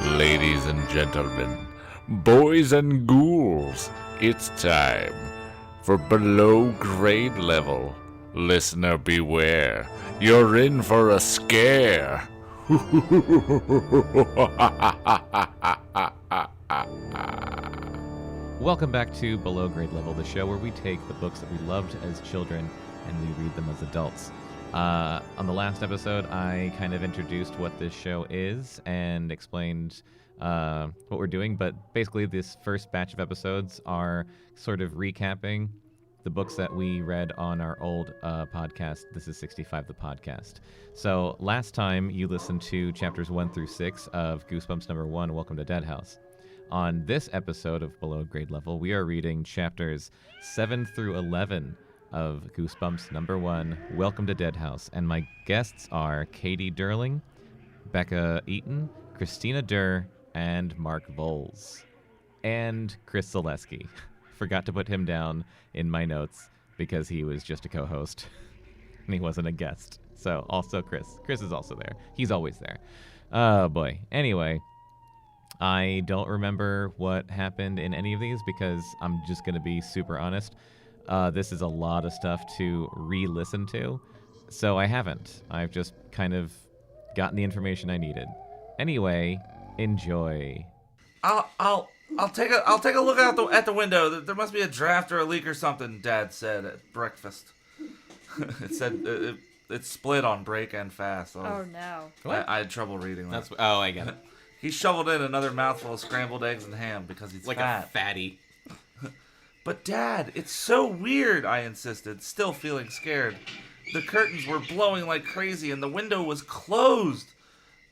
Ladies and gentlemen, boys and ghouls, it's time for Below Grade Level. Listener beware, you're in for a scare. Welcome back to Below Grade Level, the show where we take the books that we loved as children and we read them as adults. On the last episode, I kind of introduced what this show is and explained what we're doing, but basically this first batch of episodes are sort of recapping the books that we read on our old podcast. This is 65, the podcast. So last time you listened to chapters 1 through 6 of Goosebumps number 1, Welcome to Dead House. On this episode of Below Grade Level, we are reading chapters 7 through 11 of Goosebumps number 1, Welcome to Dead House. And my guests are Katie Duerling, Bekah Eaton, Christina and Mark Vowles. And Chris Zaleski. Forgot to put him down in my notes because he was just a co-host and he wasn't a guest. So also Chris. Chris is also there. He's always there. Oh boy. Anyway, I don't remember what happened in any of these because I'm just going to be super honest. This is a lot of stuff to re-listen to, so I haven't. I've just kind of gotten the information I needed. Anyway, enjoy. I'll take a look out at the window. There must be a draft or a leak or something. Dad said at breakfast. It said it split on break and fast. Oh no! I had trouble reading that. I get it. He shoveled in another mouthful of scrambled eggs and ham because he's Like fat. a fatty. But Dad, it's so weird, I insisted, still feeling scared. The curtains were blowing like crazy and the window was closed.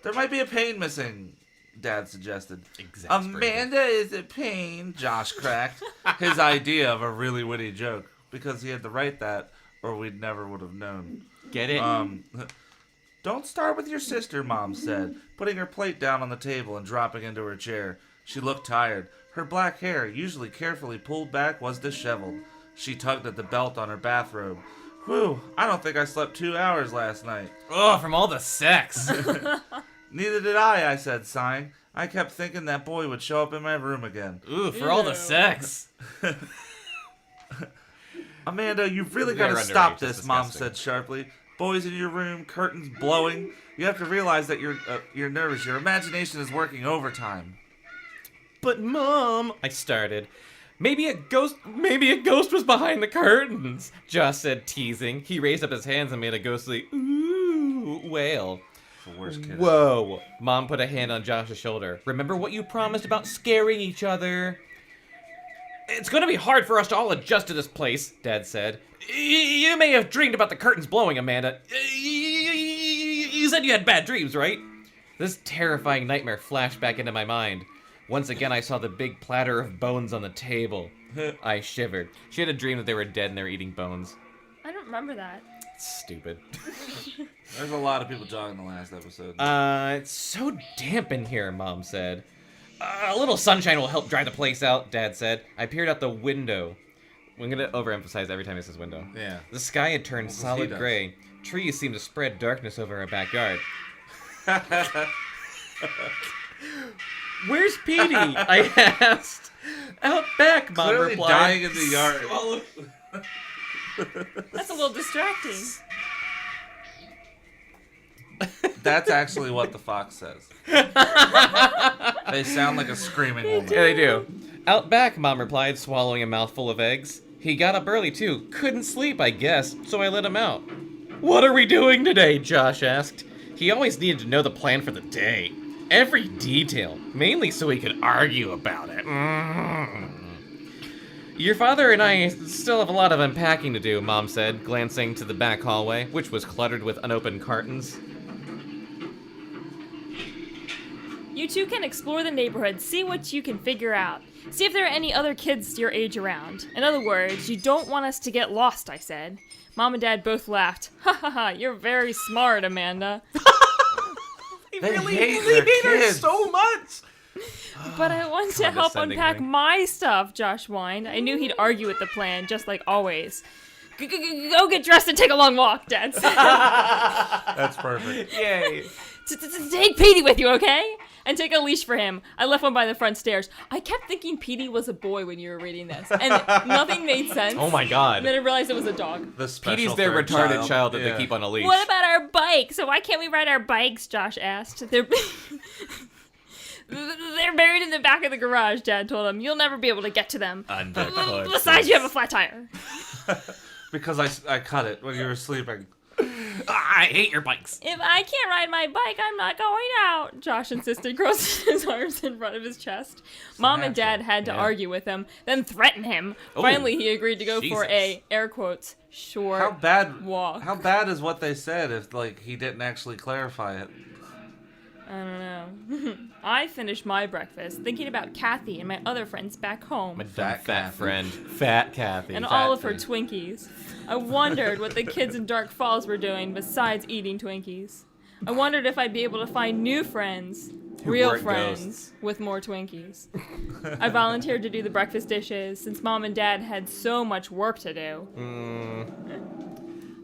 There might be a pane missing, Dad suggested. Amanda is a pain, Josh cracked. His idea of a really witty joke, because he had to write that or we never would have known. Get it? Don't start with your sister, Mom said, putting her plate down on the table and dropping into her chair. She looked tired. Her black hair, usually carefully pulled back, was disheveled. She tugged at the belt on her bathrobe. Whew, I don't think I slept 2 hours last night. Oh, from all the sex. Neither did I said, sighing. I kept thinking that boy would show up in my room again. Ooh, for all the sex. Amanda, you've really got to stop this, Mom said sharply. Boys in your room, curtains blowing. You have to realize that you're nervous. Your imagination is working overtime. But Mom, I started. Maybe a ghost was behind the curtains, Josh said, teasing. He raised up his hands and made a ghostly ooh wail. The worst kid. Whoa. Mom put a hand on Josh's shoulder. Remember what you promised about scaring each other? It's going to be hard for us to all adjust to this place, Dad said. You may have dreamed about the curtains blowing, Amanda. You said you had bad dreams, right? This terrifying nightmare flashed back into my mind. Once again, I saw the big platter of bones on the table. I shivered. She had a dream that they were dead and they were eating bones. I don't remember that. Stupid. There's a lot of people jogging the last episode. It's so damp in here, Mom said. A little sunshine will help dry the place out, Dad said. I peered out the window. I'm going to overemphasize every time he says window. Yeah. The sky had turned solid gray. Trees seemed to spread darkness over our backyard. Where's Petey? I asked. Out back, Mom Clearly replied. dying in the yard. That's a little distracting. That's actually what the fox says. They sound like a screaming woman. Yeah, they do. Out back, Mom replied, swallowing a mouthful of eggs. He got up early, too. Couldn't sleep, I guess, so I let him out. What are we doing today? Josh asked. He always needed to know the plan for the day. Every detail, mainly so he could argue about it. Your father and I still have a lot of unpacking to do, Mom said, glancing to the back hallway, which was cluttered with unopened cartons. You two can explore the neighborhood, see what you can figure out. See if there are any other kids your age around. In other words, you don't want us to get lost, I said. Mom and Dad both laughed. Ha ha ha, you're very smart, Amanda. They really hate her so much. But I want to help unpack my stuff, Josh whined. I knew he'd argue with the plan, just like always. Go get dressed and take a long walk, Dad said. That's perfect. Yay. Take Petey with you, okay? And take a leash for him. I left one by the front stairs. I kept thinking Petey was a boy when you were reading this, and nothing made sense. Oh my god. And then I realized it was a dog. The special Petey's their third retarded child that they keep on a leash. What about our bikes? So why can't we ride our bikes? Josh asked. They're buried in the back of the garage, Dad told him. You'll never be able to get to them. Besides, you have a flat tire. Because I cut it when you were sleeping. I hate your bikes. If I can't ride my bike, I'm not going out, Josh insisted, crossing his arms in front of his chest. Mom and Dad had to argue with him, then threaten him. Finally, he agreed to go for a, air quotes, short walk. How bad is what they said if, like, he didn't actually clarify it? I don't know. I finished my breakfast thinking about Kathy and my other friends back home. My dumb fat friend. Fat Kathy. And all of her Twinkies. I wondered what the kids in Dark Falls were doing besides eating Twinkies. I wondered if I'd be able to find new friends, real friends, with more Twinkies. I volunteered to do the breakfast dishes since Mom and Dad had so much work to do.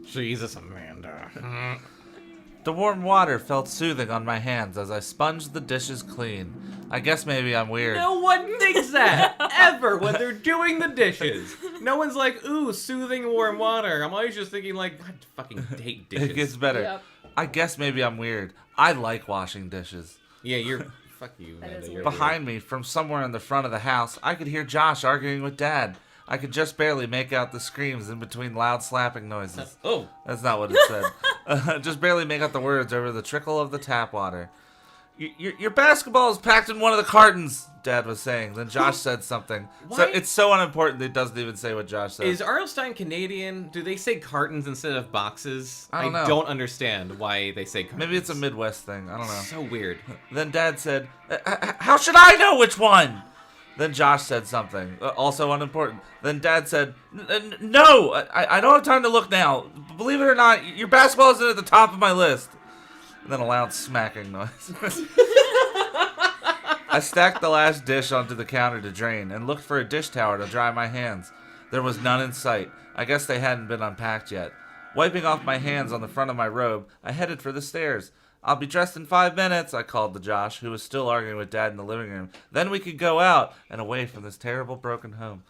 Jesus, Amanda. The warm water felt soothing on my hands as I sponged the dishes clean. I guess maybe I'm weird. No one thinks that, ever, when they're doing the dishes. No one's like, ooh, soothing warm water. I'm always just thinking, like, I fucking hate dishes. It gets better. Yep. I guess maybe I'm weird. I like washing dishes. Yeah, you're... Fuck you, Amanda. You're Behind me, from somewhere in the front of the house, I could hear Josh arguing with Dad. I could just barely make out the screams in between loud slapping noises. Oh. That's not what it said. Just barely make out the words over the trickle of the tap water. Your basketball is packed in one of the cartons, Dad was saying. Then Josh said something. So it's so unimportant that it doesn't even say what Josh said. Is R.L. Stine Canadian? Do they say cartons instead of boxes? I don't know. Don't understand why they say cartons. Maybe it's a Midwest thing. I don't know. So weird. Then Dad said, how should I know which one? Then Josh said something, also unimportant. Then Dad said, no, I don't have time to look now. Believe it or not, your basketball isn't at the top of my list. And then a loud smacking noise. I stacked the last dish onto the counter to drain and looked for a dish towel to dry my hands. There was none in sight. I guess they hadn't been unpacked yet. Wiping off my hands on the front of my robe, I headed for the stairs. I'll be dressed in 5 minutes, I called to Josh, who was still arguing with Dad in the living room. Then we could go out and away from this terrible broken home.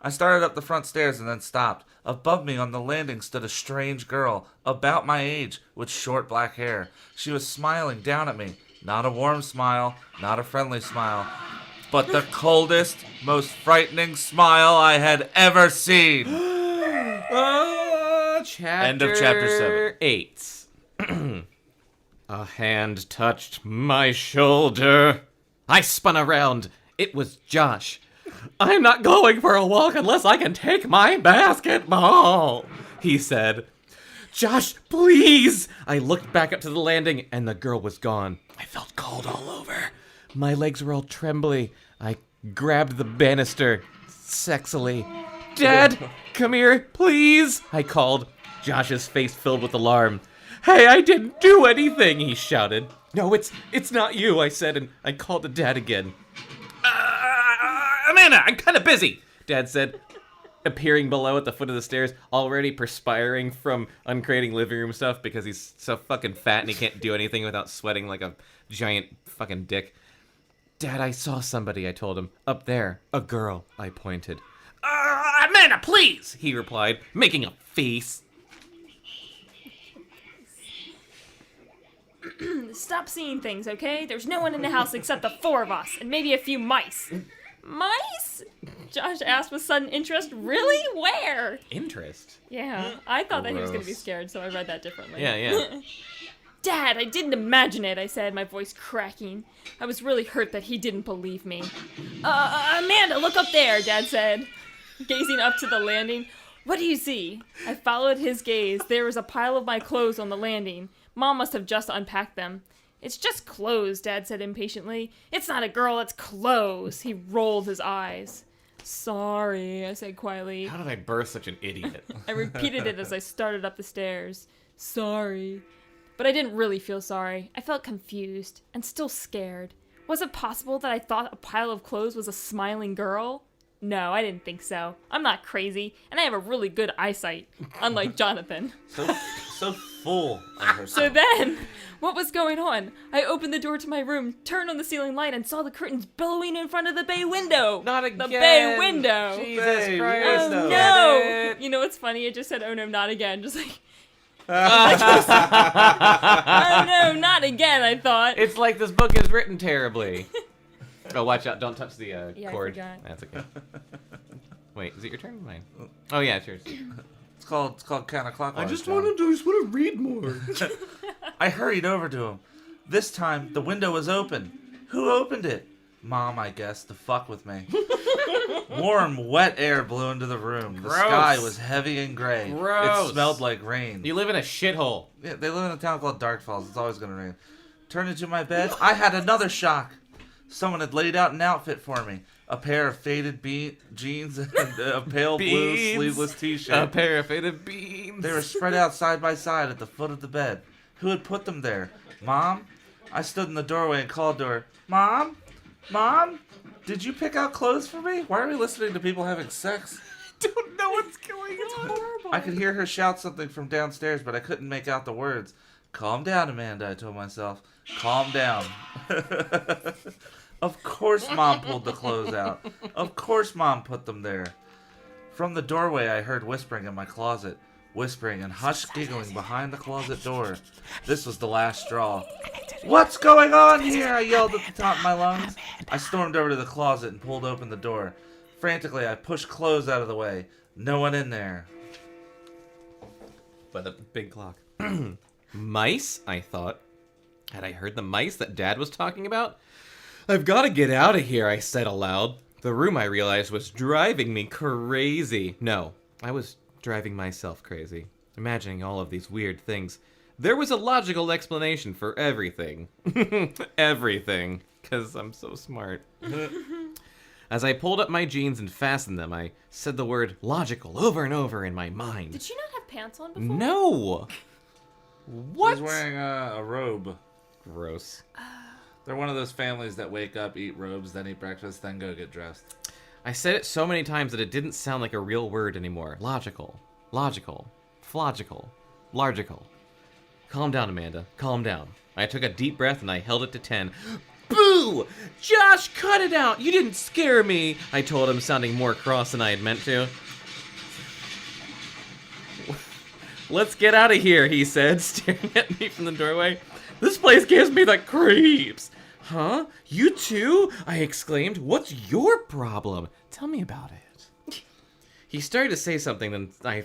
I started up the front stairs and then stopped. Above me on the landing stood a strange girl, about my age, with short black hair. She was smiling down at me. Not a warm smile, not a friendly smile, but the coldest, most frightening smile I had ever seen. End of chapter 7. 8. A hand touched my shoulder. I spun around. It was Josh. I'm not going for a walk unless I can take my basketball, he said. Josh, please! I looked back up to the landing, and the girl was gone. I felt cold all over. My legs were all trembly. I grabbed the banister sexily. Dad, come here, please, I called. Josh's face filled with alarm. Hey, I didn't do anything, he shouted. No, it's not you, I said, and I called to Dad again. Amanda, I'm kind of busy, Dad said, appearing below at the foot of the stairs, already perspiring from uncrating living room stuff because he's so fucking fat and he can't do anything without sweating like a giant fucking dick. Dad, I saw somebody, I told him. Up there, a girl, I pointed. Amanda, please, he replied, making a face. Stop seeing things, okay? There's no one in the house except the 4 of us, and maybe a few mice. Mice? Josh asked with sudden interest. Really? Where? Interest? Yeah, I thought that he was going to be scared, so I read that differently. Yeah. Dad, I didn't imagine it, I said, my voice cracking. I was really hurt that he didn't believe me. Amanda, look up there, Dad said, gazing up to the landing. What do you see? I followed his gaze. There was a pile of my clothes on the landing. Mom must have just unpacked them. It's just clothes, Dad said impatiently. It's not a girl, it's clothes. He rolled his eyes. Sorry, I said quietly. How did I birth such an idiot? I repeated it as I started up the stairs. Sorry. But I didn't really feel sorry. I felt confused and still scared. Was it possible that I thought a pile of clothes was a smiling girl? No, I didn't think so. I'm not crazy, and I have a really good eyesight, unlike Jonathan. So full of herself. So then, what was going on? I opened the door to my room, turned on the ceiling light, and saw the curtains billowing in front of the bay window. Not again. The bay window. Jesus Bay Christ. Oh window. no! You know what's funny? It just said, "Oh no, not again." Just like, oh no, not again. I thought. It's like this book is written terribly. Oh, watch out. Don't touch the Yeah, I cord. forgot. That's okay. Wait, is it your turn? Mine. Oh, yeah, it's yours. It's called counterclockwise. I just want to read more. I hurried over to him. This time, the window was open. Who opened it? Mom, I guess, to fuck with me. Warm, wet air blew into the room. The Gross. sky was heavy and gray. Gross. It smelled like rain. You live in a shithole. Yeah, they live in a town called Dark Falls. It's always going to rain. Turned into my bed. I had another shock. Someone had laid out an outfit for me. A pair of faded jeans and a pale blue Beans. sleeveless A t-shirt. pair of faded beans. They were spread out side by side at the foot of the bed. Who had put them there? Mom? I stood in the doorway and called to her. Mom? Mom? Did you pick out clothes for me? Why are we listening to people having sex? don't know what's going on. Horrible. I could hear her shout something from downstairs, but I couldn't make out the words. Calm down, Amanda, I told myself. Calm down. Of course Mom pulled the clothes out. Of course Mom put them there. From the doorway I heard whispering in my closet. Whispering and hushed giggling behind the closet door. This was the last straw. What's going on here? I yelled at the top of my lungs. I stormed over to the closet and pulled open the door. Frantically, I pushed clothes out of the way. No one in there. By the big clock. Mice, I thought. Had I heard the mice that Dad was talking about? I've got to get out of here, I said aloud. The room, I realized, was driving me crazy. No, I was driving myself crazy, imagining all of these weird things. There was a logical explanation for everything. Everything, because I'm so smart. As I pulled up my jeans and fastened them, I said the word logical over and over in my mind. Did you not have pants on before? No! What? He's wearing a robe. Gross. They're one of those families that wake up, eat robes, then eat breakfast, then go get dressed. I said it so many times that it didn't sound like a real word anymore. Logical. Logical. Flogical. Largical. Calm down, Amanda. Calm down. I took a deep breath and I held it to 10. Boo! Josh, cut it out! You didn't scare me! I told him, sounding more cross than I had meant to. Let's get out of here, he said, staring at me from the doorway. This place gives me the creeps. Huh? You too? I exclaimed. What's your problem? Tell me about it. He started to say something, then I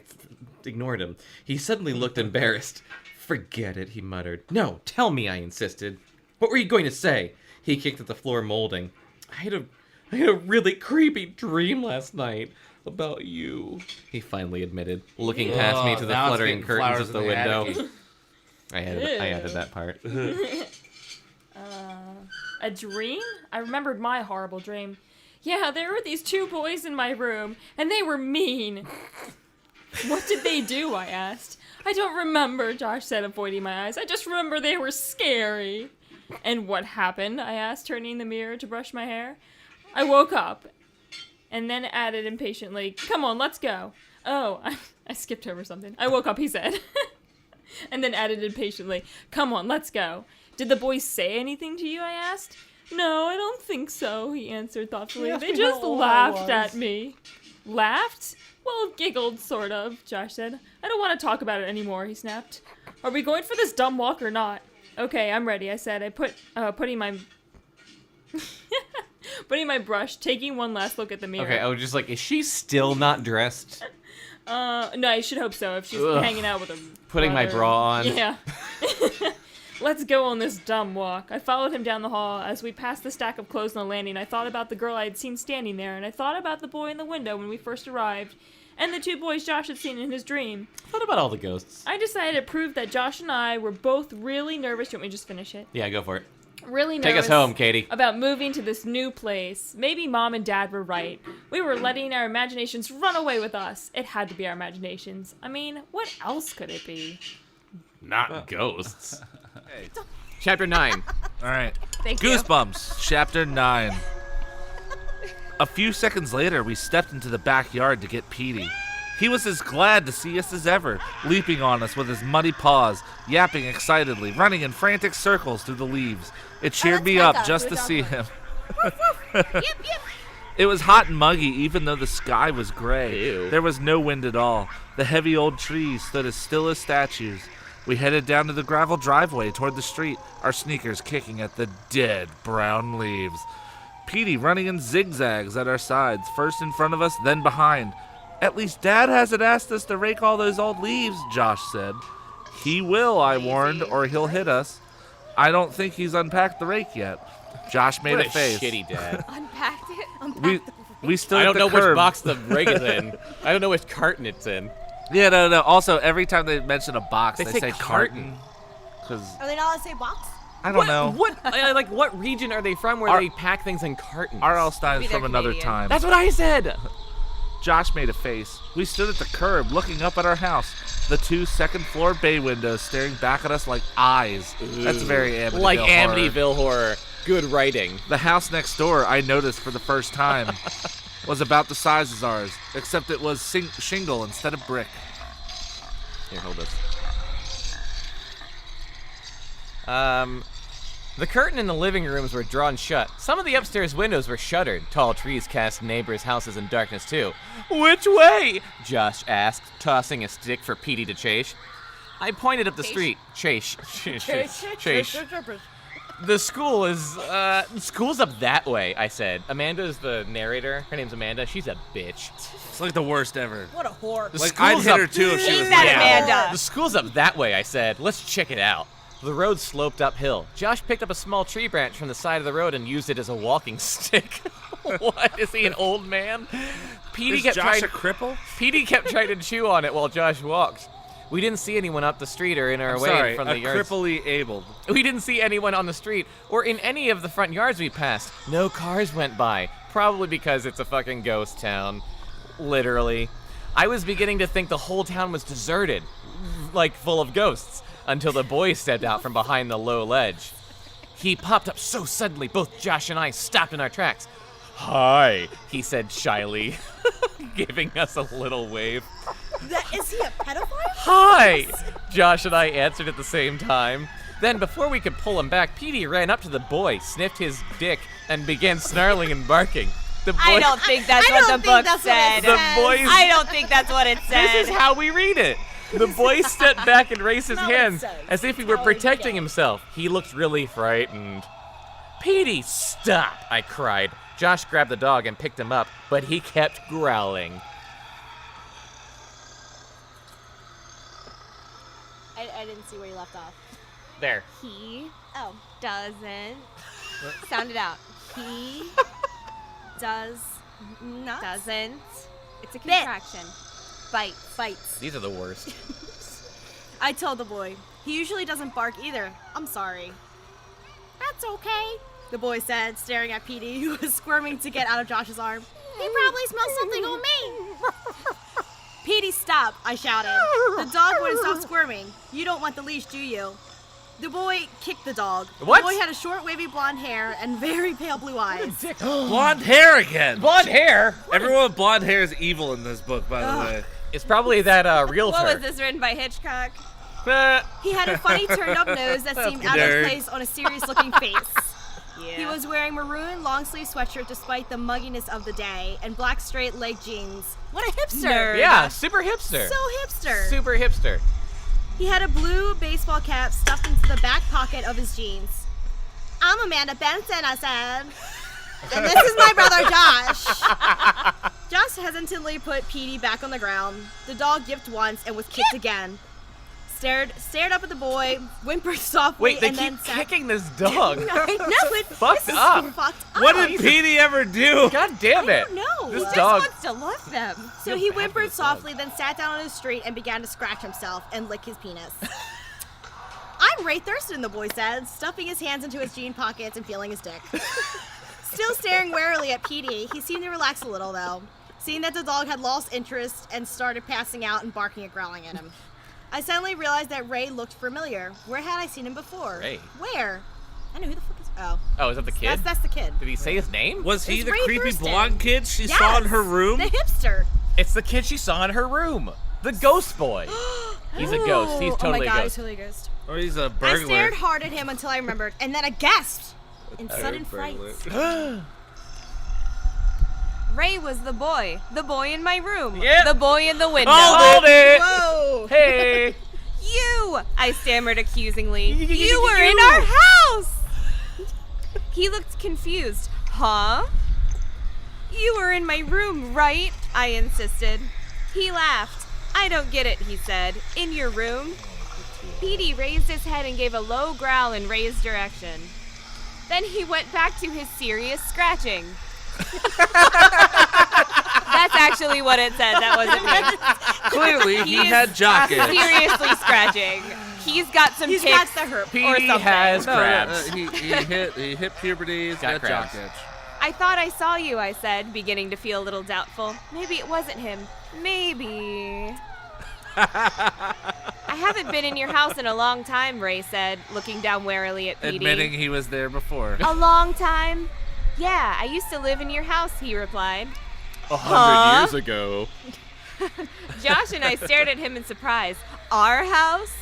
ignored him. He suddenly looked embarrassed. Forget it, he muttered. No, tell me, I insisted. What were you going to say? He kicked at the floor, molding. I had a really creepy dream last night about you, he finally admitted, looking past me to the now it's fluttering getting curtains flowers of the in window. attic. I added that part. A dream? I remembered my horrible dream. Yeah, there were these two boys in my room, and they were mean. What did they do? I asked. I don't remember, Josh said, avoiding my eyes. I just remember they were scary. And what happened? I asked, turning in the mirror to brush my hair. I woke up, and then added impatiently, come on, let's go. Oh, I skipped over something. I woke up, he said. And then added impatiently, come on, let's go. Did the boys say anything to you, I asked. No, I don't think so, he answered thoughtfully. They just laughed at me. Laughed? Well, giggled, sort of, Josh said. I don't want to talk about it anymore, he snapped. Are we going for this dumb walk or not? Okay, I'm ready, I said. I putting my brush, taking one last look at the mirror. Okay, I was just like, is she still not dressed? No, I should hope so, if she's hanging out with a Putting my brother. bra on. Yeah. Let's go on this dumb walk. I followed him down the hall. As we passed the stack of clothes on the landing, I thought about the girl I had seen standing there, and I thought about the boy in the window when we first arrived, and the two boys Josh had seen in his dream. What about all the ghosts? I decided it proved that Josh and I were both really nervous. Do you want me to just finish it? Yeah, go for it. Really nervous. Take us home, Katie. About moving to this new place. Maybe Mom and Dad were right. We were letting our imaginations run away with us. It had to be our imaginations. I mean, what else could it be? Not ghosts. Chapter 9. All right. Thank you. Goosebumps, Chapter 9. A few seconds later, we stepped into the backyard to get Petey. He was as glad to see us as ever, leaping on us with his muddy paws, yapping excitedly, running in frantic circles through the leaves. It cheered me up just to see him. It was hot and muggy, even though the sky was gray. Ew. There was no wind at all. The heavy old trees stood as still as statues. We headed down to the gravel driveway toward the street, our sneakers kicking at the dead brown leaves. Petey running in zigzags at our sides, first in front of us, then behind. At least Dad hasn't asked us to rake all those old leaves, Josh said. He will, I warned, or he'll hit us. I don't think he's unpacked the rake yet. Josh made What a face. shitty dad. Unpacked it? We stood I at don't the know curb. which box the rake is in. I don't know which carton it's in. Yeah, no. Also, every time they mention a box, They they say say carton. Because Are they not allowed to say box? I don't know. What region are they from where they pack things in cartons? R.L. Stine's Maybe they're from another Canadian. time. That's what I said. Josh made a face. We stood at the curb, looking up at our house. The 2 second-floor bay windows staring back at us like eyes. That's very Amityville Like horror. Amityville horror. Good writing. The house next door, I noticed for the first time, was about the size as ours, except it was shingle instead of brick. Here, hold this. The curtain in the living rooms were drawn shut. Some of the upstairs windows were shuttered. Tall trees cast neighbors' houses in darkness, too. Which way? Josh asked, tossing a stick for Petey to chase. I pointed up the street. Chase. The school's up that way, I said. Amanda's the narrator. Her name's Amanda. She's a bitch. It's like the worst ever. What a whore. The Like, I'd school's hit up- her too if she was Ain't that there. Amanda? The school's up that way, I said. Let's check it out. The road sloped uphill. Josh picked up a small tree branch from the side of the road and used it as a walking stick. What? Is he an old man? Petey Is kept Josh trying. a cripple? Petey kept trying to chew on it while Josh walked. We didn't see anyone up the street or in our way Sorry, from a the yards. cripply abled. We didn't see anyone on the street or in any of the front yards we passed. No cars went by, probably because it's a fucking ghost town. Literally. I was beginning to think the whole town was deserted, like full of ghosts, until the boy stepped out from behind the low ledge. He popped up so suddenly, both Josh and I stopped in our tracks. Hi, he said shyly, giving us a little wave. Is he a pedophile? Hi! Josh and I answered at the same time. Then, before we could pull him back, Petey ran up to the boy, sniffed his dick, and began snarling and barking. The boy, I don't think that's what the book said. The boys. I don't think that's what it said. This is how we read it. The boy stepped back and raised his Not what it hands says. as if he were That's how it protecting goes. himself. He looked really frightened. Petey, stop! I cried. Josh grabbed the dog and picked him up, but he kept growling. I didn't see where you left off. There. He Oh. doesn't. Sound it out. He does Nuts? doesn't. It's a Bit. contraction. Bites. These are the worst. I told the boy. He usually doesn't bark either. I'm sorry. That's okay, the boy said, staring at Petey, who was squirming to get out of Josh's arm. He probably smells something on me. Petey, stop, I shouted. The dog wouldn't stop squirming. You don't want the leash, do you? The boy kicked the dog. What? The boy had a short, wavy blonde hair and very pale blue eyes. Blonde hair again. Blonde hair? Everyone with blonde hair is evil in this book, by the way. It's probably that realtor. What was this written by Hitchcock? He had a funny turned-up nose that seemed out Nerd. of place on a serious-looking face. Yeah. He was wearing maroon long-sleeve sweatshirt despite the mugginess of the day, and black straight-leg jeans. What a hipster! Nerd. Yeah, super hipster. So hipster. Super hipster. He had a blue baseball cap stuffed into the back pocket of his jeans. I'm Amanda Benson, I said. And this is my brother Josh. Josh hesitantly put Petey back on the ground. The dog yipped once and was kicked again. Stared up at the boy, whimpered softly, Wait, they and keep then sat. kicking this dog. No, it's fucked this is up. fucked up. What did Petey ever do? God damn it. I don't know. This He dog. Wants to love them. So feel he bad for whimpered this dog. softly, then sat down on his street and began to scratch himself and lick his penis. I'm Ray Thurston, the boy said, stuffing his hands into his jean pockets and feeling his dick. Still staring warily at Petey, he seemed to relax a little, though, seeing that the dog had lost interest and started passing out and barking and growling at him. I suddenly realized that Ray looked familiar. Where had I seen him before? Ray? Where? I know who the fuck is Oh, is that the kid? That's the kid. Did he say his name? Was he It's the Ray creepy Thurston. blonde kid she Yes, saw in her room? The hipster. It's the kid she saw in her room. The ghost boy. He's a ghost. He's totally oh my a God, ghost. he's totally a ghost. Or he's a I burglar? stared hard at him until I remembered, and then I gasped in sudden fright. Ray was the boy in my room, Yep. the boy in the window. Hold it! Whoa! Hey! You! I stammered accusingly. You You were in our house! He looked confused. Huh? You were in my room, right? I insisted. He laughed. I don't get it, he said. In your room? Petey raised his head and gave a low growl in Ray's direction. Then he went back to his serious scratching. That's actually what it said. That wasn't me. Clearly, he He's had jock itch. Seriously scratching. He's got some He's ticks got the herp. or Petey something. has No, crabs. he hit puberty. He's Got got jock crabs. itch. I thought I saw you, I said, beginning to feel a little doubtful. Maybe it wasn't him. Maybe. I haven't been in your house in a long time, Ray said, looking down warily at Petey. Admitting he was there before. A long time? Yeah, I used to live in your house, he replied. 100 years ago. Josh and I stared at him in surprise. Our house?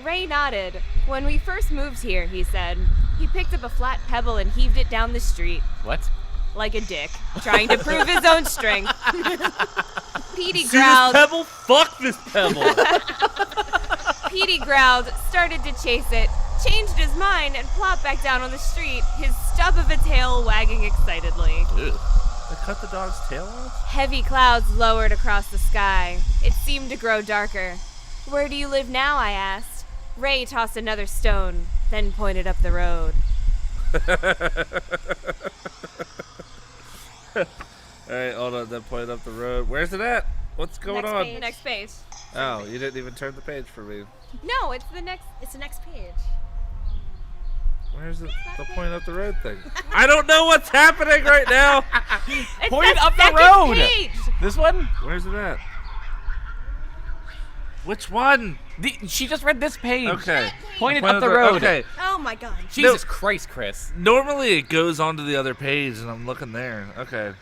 Ray nodded. When we first moved here, he said. He picked up a flat pebble and heaved it down the street. What? Like a dick, trying to prove his own strength. Petey See growled. this pebble? Fuck this pebble. Petey growled, started to chase it, changed his mind, and plopped back down on the street, his stub of a tail wagging excitedly. They cut the dog's tail off? Heavy clouds lowered across the sky. It seemed to grow darker. Where do you live now? I asked. Ray tossed another stone, then pointed up the road. Alright, hold on, then point up the road. Where's it at? What's going Next on? page. Next page. Oh, you didn't even turn the page for me. No, it's the next. It's the next page. Where's the point up the road thing? I don't know what's happening right now. It's Point the up the second road. Page. This one? Where's it at? Which one? She just read this page. Okay. Pointed Point up the road. Okay. Oh my God. Jesus Christ, Chris. Normally it goes onto the other page and I'm looking there. Okay.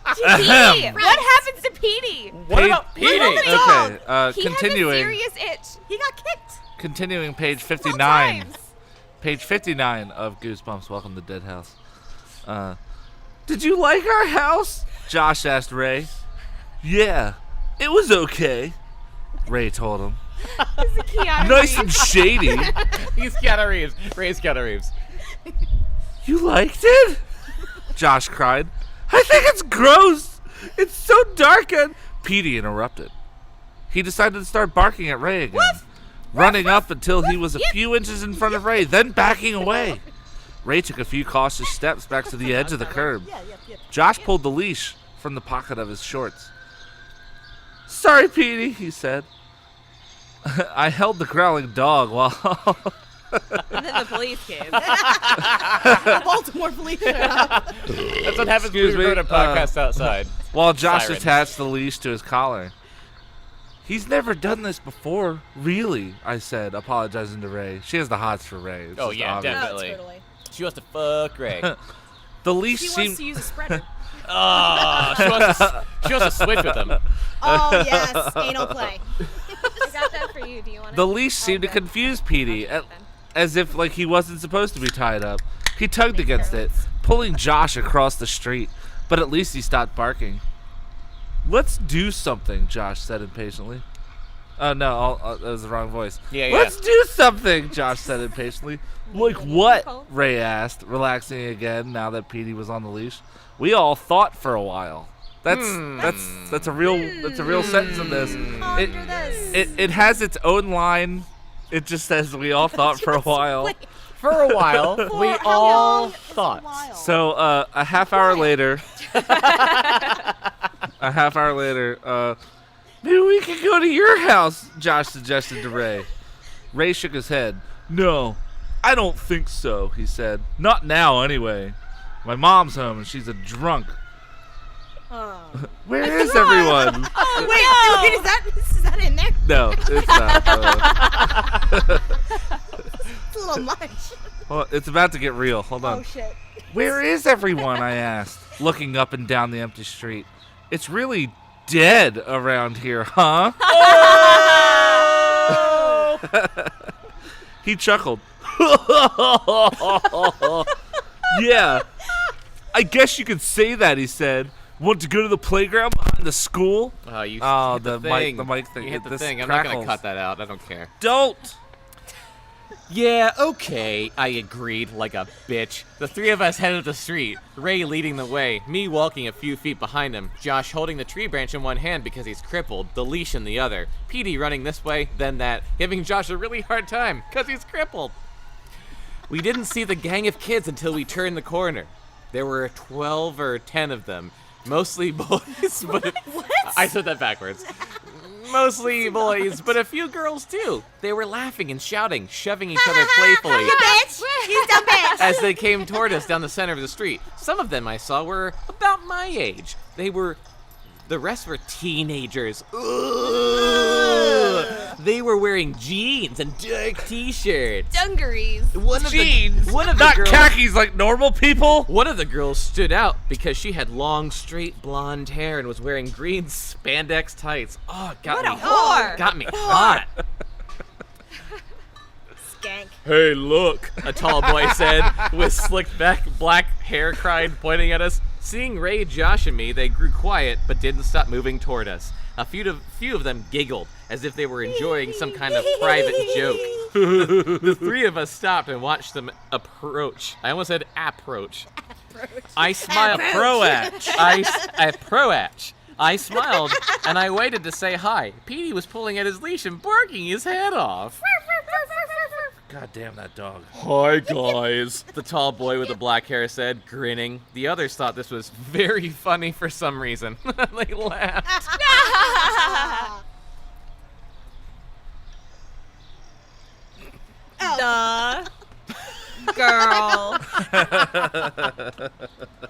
Petey! What happens to Petey? What about Petey? Okay. He Continuing. has a serious itch. He got kicked. Continuing page Several 59. times. Page 59 of Goosebumps Welcome to Dead House. Did you like our house? Josh asked Ray. Yeah, it was okay, Ray told him. This is Keanu Nice Reeves. and shady. He's Keanu Reeves. Ray's Keanu Reeves. You liked it? Josh cried. I think it's gross. It's so dark and... Petey interrupted. He decided to start barking at Ray again, running up until he was a few inches in front of Ray, then backing away. Ray took a few cautious steps back to the edge of the curb. Josh pulled the leash from the pocket of his shorts. Sorry, Petey, he said. I held the growling dog while... And then the police came. Baltimore police showed up. That's what happens Excuse when we me, record a podcast outside. while Josh Sirens. attached the leash to his collar. He's never done this before, really, I said, apologizing to Ray. She has the hots for Ray. It's Oh, just yeah, obvious. definitely. Oh, totally. She wants to fuck Ray. The leash She seemed... wants to use a spreader. Oh, she wants to switch with him. Oh yes, anal play. I got that for you. Do you want it? The leash seemed to confuse Petey, as if like he wasn't supposed to be tied up. He tugged against it, pulling Josh across the street, but at least he stopped barking. Let's do something, Josh said impatiently. Oh no, that was the wrong voice. Yeah, Let's do something, Josh said impatiently. Like what? Ray asked, relaxing again now that Petey was on the leash. We all thought for a while. That's a real sentence in this. Ponder this. It has its own line. It just says we all thought for a while. Wait, For a while, we how all long is a thought. while? So a half hour later, maybe we could go to your house, Josh suggested to Ray. Ray shook his head. No, I don't think so, he said. Not now, anyway. My mom's home and she's a drunk. Where is everyone? Oh wait, is that in there? No, it's not. little much. Well, it's about to get real. Hold on. Oh, shit. Where is everyone? I asked, looking up and down the empty street. It's really dead around here, huh? Oh! He chuckled. Yeah, I guess you could say that, he said. Want to go to the playground behind the school? Oh, you Oh, hit the thing. mic thing. You hit the This thing. I'm not crackles. gonna cut that out. I don't care. Don't! Yeah, okay, I agreed, like a bitch. The three of us headed up the street, Ray leading the way, me walking a few feet behind him, Josh holding the tree branch in one hand because he's crippled, the leash in the other, Petey running this way, then that, giving Josh a really hard time because he's crippled. We didn't see the gang of kids until we turned the corner. There were 12 or 10 of them, mostly boys, but I said that backwards. Mostly boys, but a few girls too. They were laughing and shouting, shoving each other playfully You bitch! You dumb bitch! as they came toward us down the center of the street. Some of them I saw were about my age. The rest were teenagers. Ugh. They were wearing jeans and dark t-shirts. Dungarees. One of the Not girls, khakis like normal people? one of the girls stood out because she had long, straight blonde hair and was wearing green spandex tights. Oh, it got What me a whore. Got me hot. Skank. Hey, look, a tall boy said, with slicked back black hair cried, pointing at us. Seeing Ray, Josh, and me, they grew quiet but didn't stop moving toward us. A few of them giggled, as if they were enjoying some kind of private joke. The three of us stopped and watched them approach. I almost said approach. I smiled. Proach. I smiled, and I waited to say hi. Petey was pulling at his leash and barking his head off. God damn that dog. Hi, guys, the tall boy with the black hair said, grinning. The others thought this was very funny for some reason. They laughed. Duh. Girl.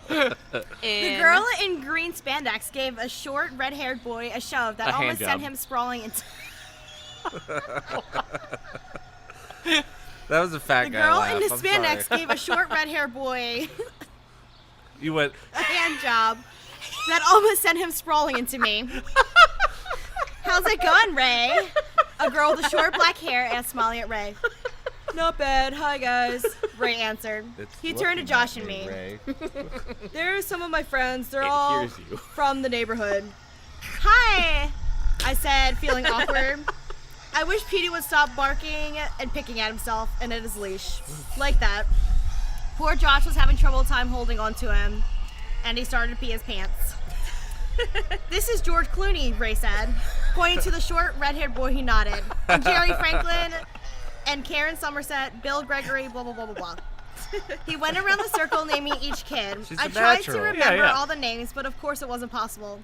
The girl in green spandex gave a short, red-haired boy a shove that A hand almost sent job. him sprawling into... That was a fat The guy girl laugh. in the I'm spandex sorry. gave a short, red-haired boy You went, a hand job that almost sent him sprawling into me. How's it going, Ray? A girl with short black hair asked, smiling at Ray. Not bad. Hi, guys. Ray answered. It's He turned to looking Josh at and me. Ray. There are some of my friends. They're It all hears you. from the neighborhood. Hi, I said, feeling awkward. I wish Petey would stop barking and picking at himself and at his leash. Like that. Poor Josh was having trouble time holding on to him, and he started to pee his pants. This is George Clooney, Ray said, pointing to the short, red-haired boy. He nodded. And Jerry Franklin and Karen Somerset, Bill Gregory, blah, blah, blah, blah, blah. He went around the circle naming each kid. She's I a tried natural. to remember Yeah. all the names, but of course it wasn't possible.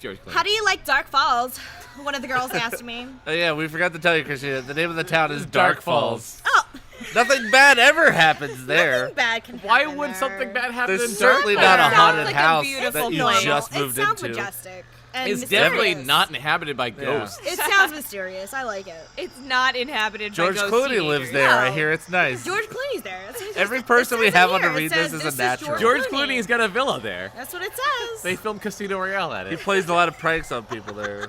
George Clooney. How do you like Dark Falls? One of the girls asked me. Oh, yeah, we forgot to tell you, Christina. The name of the town is Dark Dark Falls. Oh, Nothing bad ever happens there. nothing bad can happen. Why would there. something bad happen There's in certainly Dark not a Falls? haunted Sounds like a house beautiful that you place. just It moved sounds into. majestic. And It's mysterious. definitely not inhabited by ghosts. It sounds mysterious. I like it. It's not inhabited George by ghost Clooney teenagers. lives there. I No. hear it's nice. George Clooney's there. Every it person we says have it on to here. It read says, this is a "This natural." George Clooney." Clooney's got a villa there. That's what it says. They filmed Casino Royale at He it. plays a lot of pranks on people there.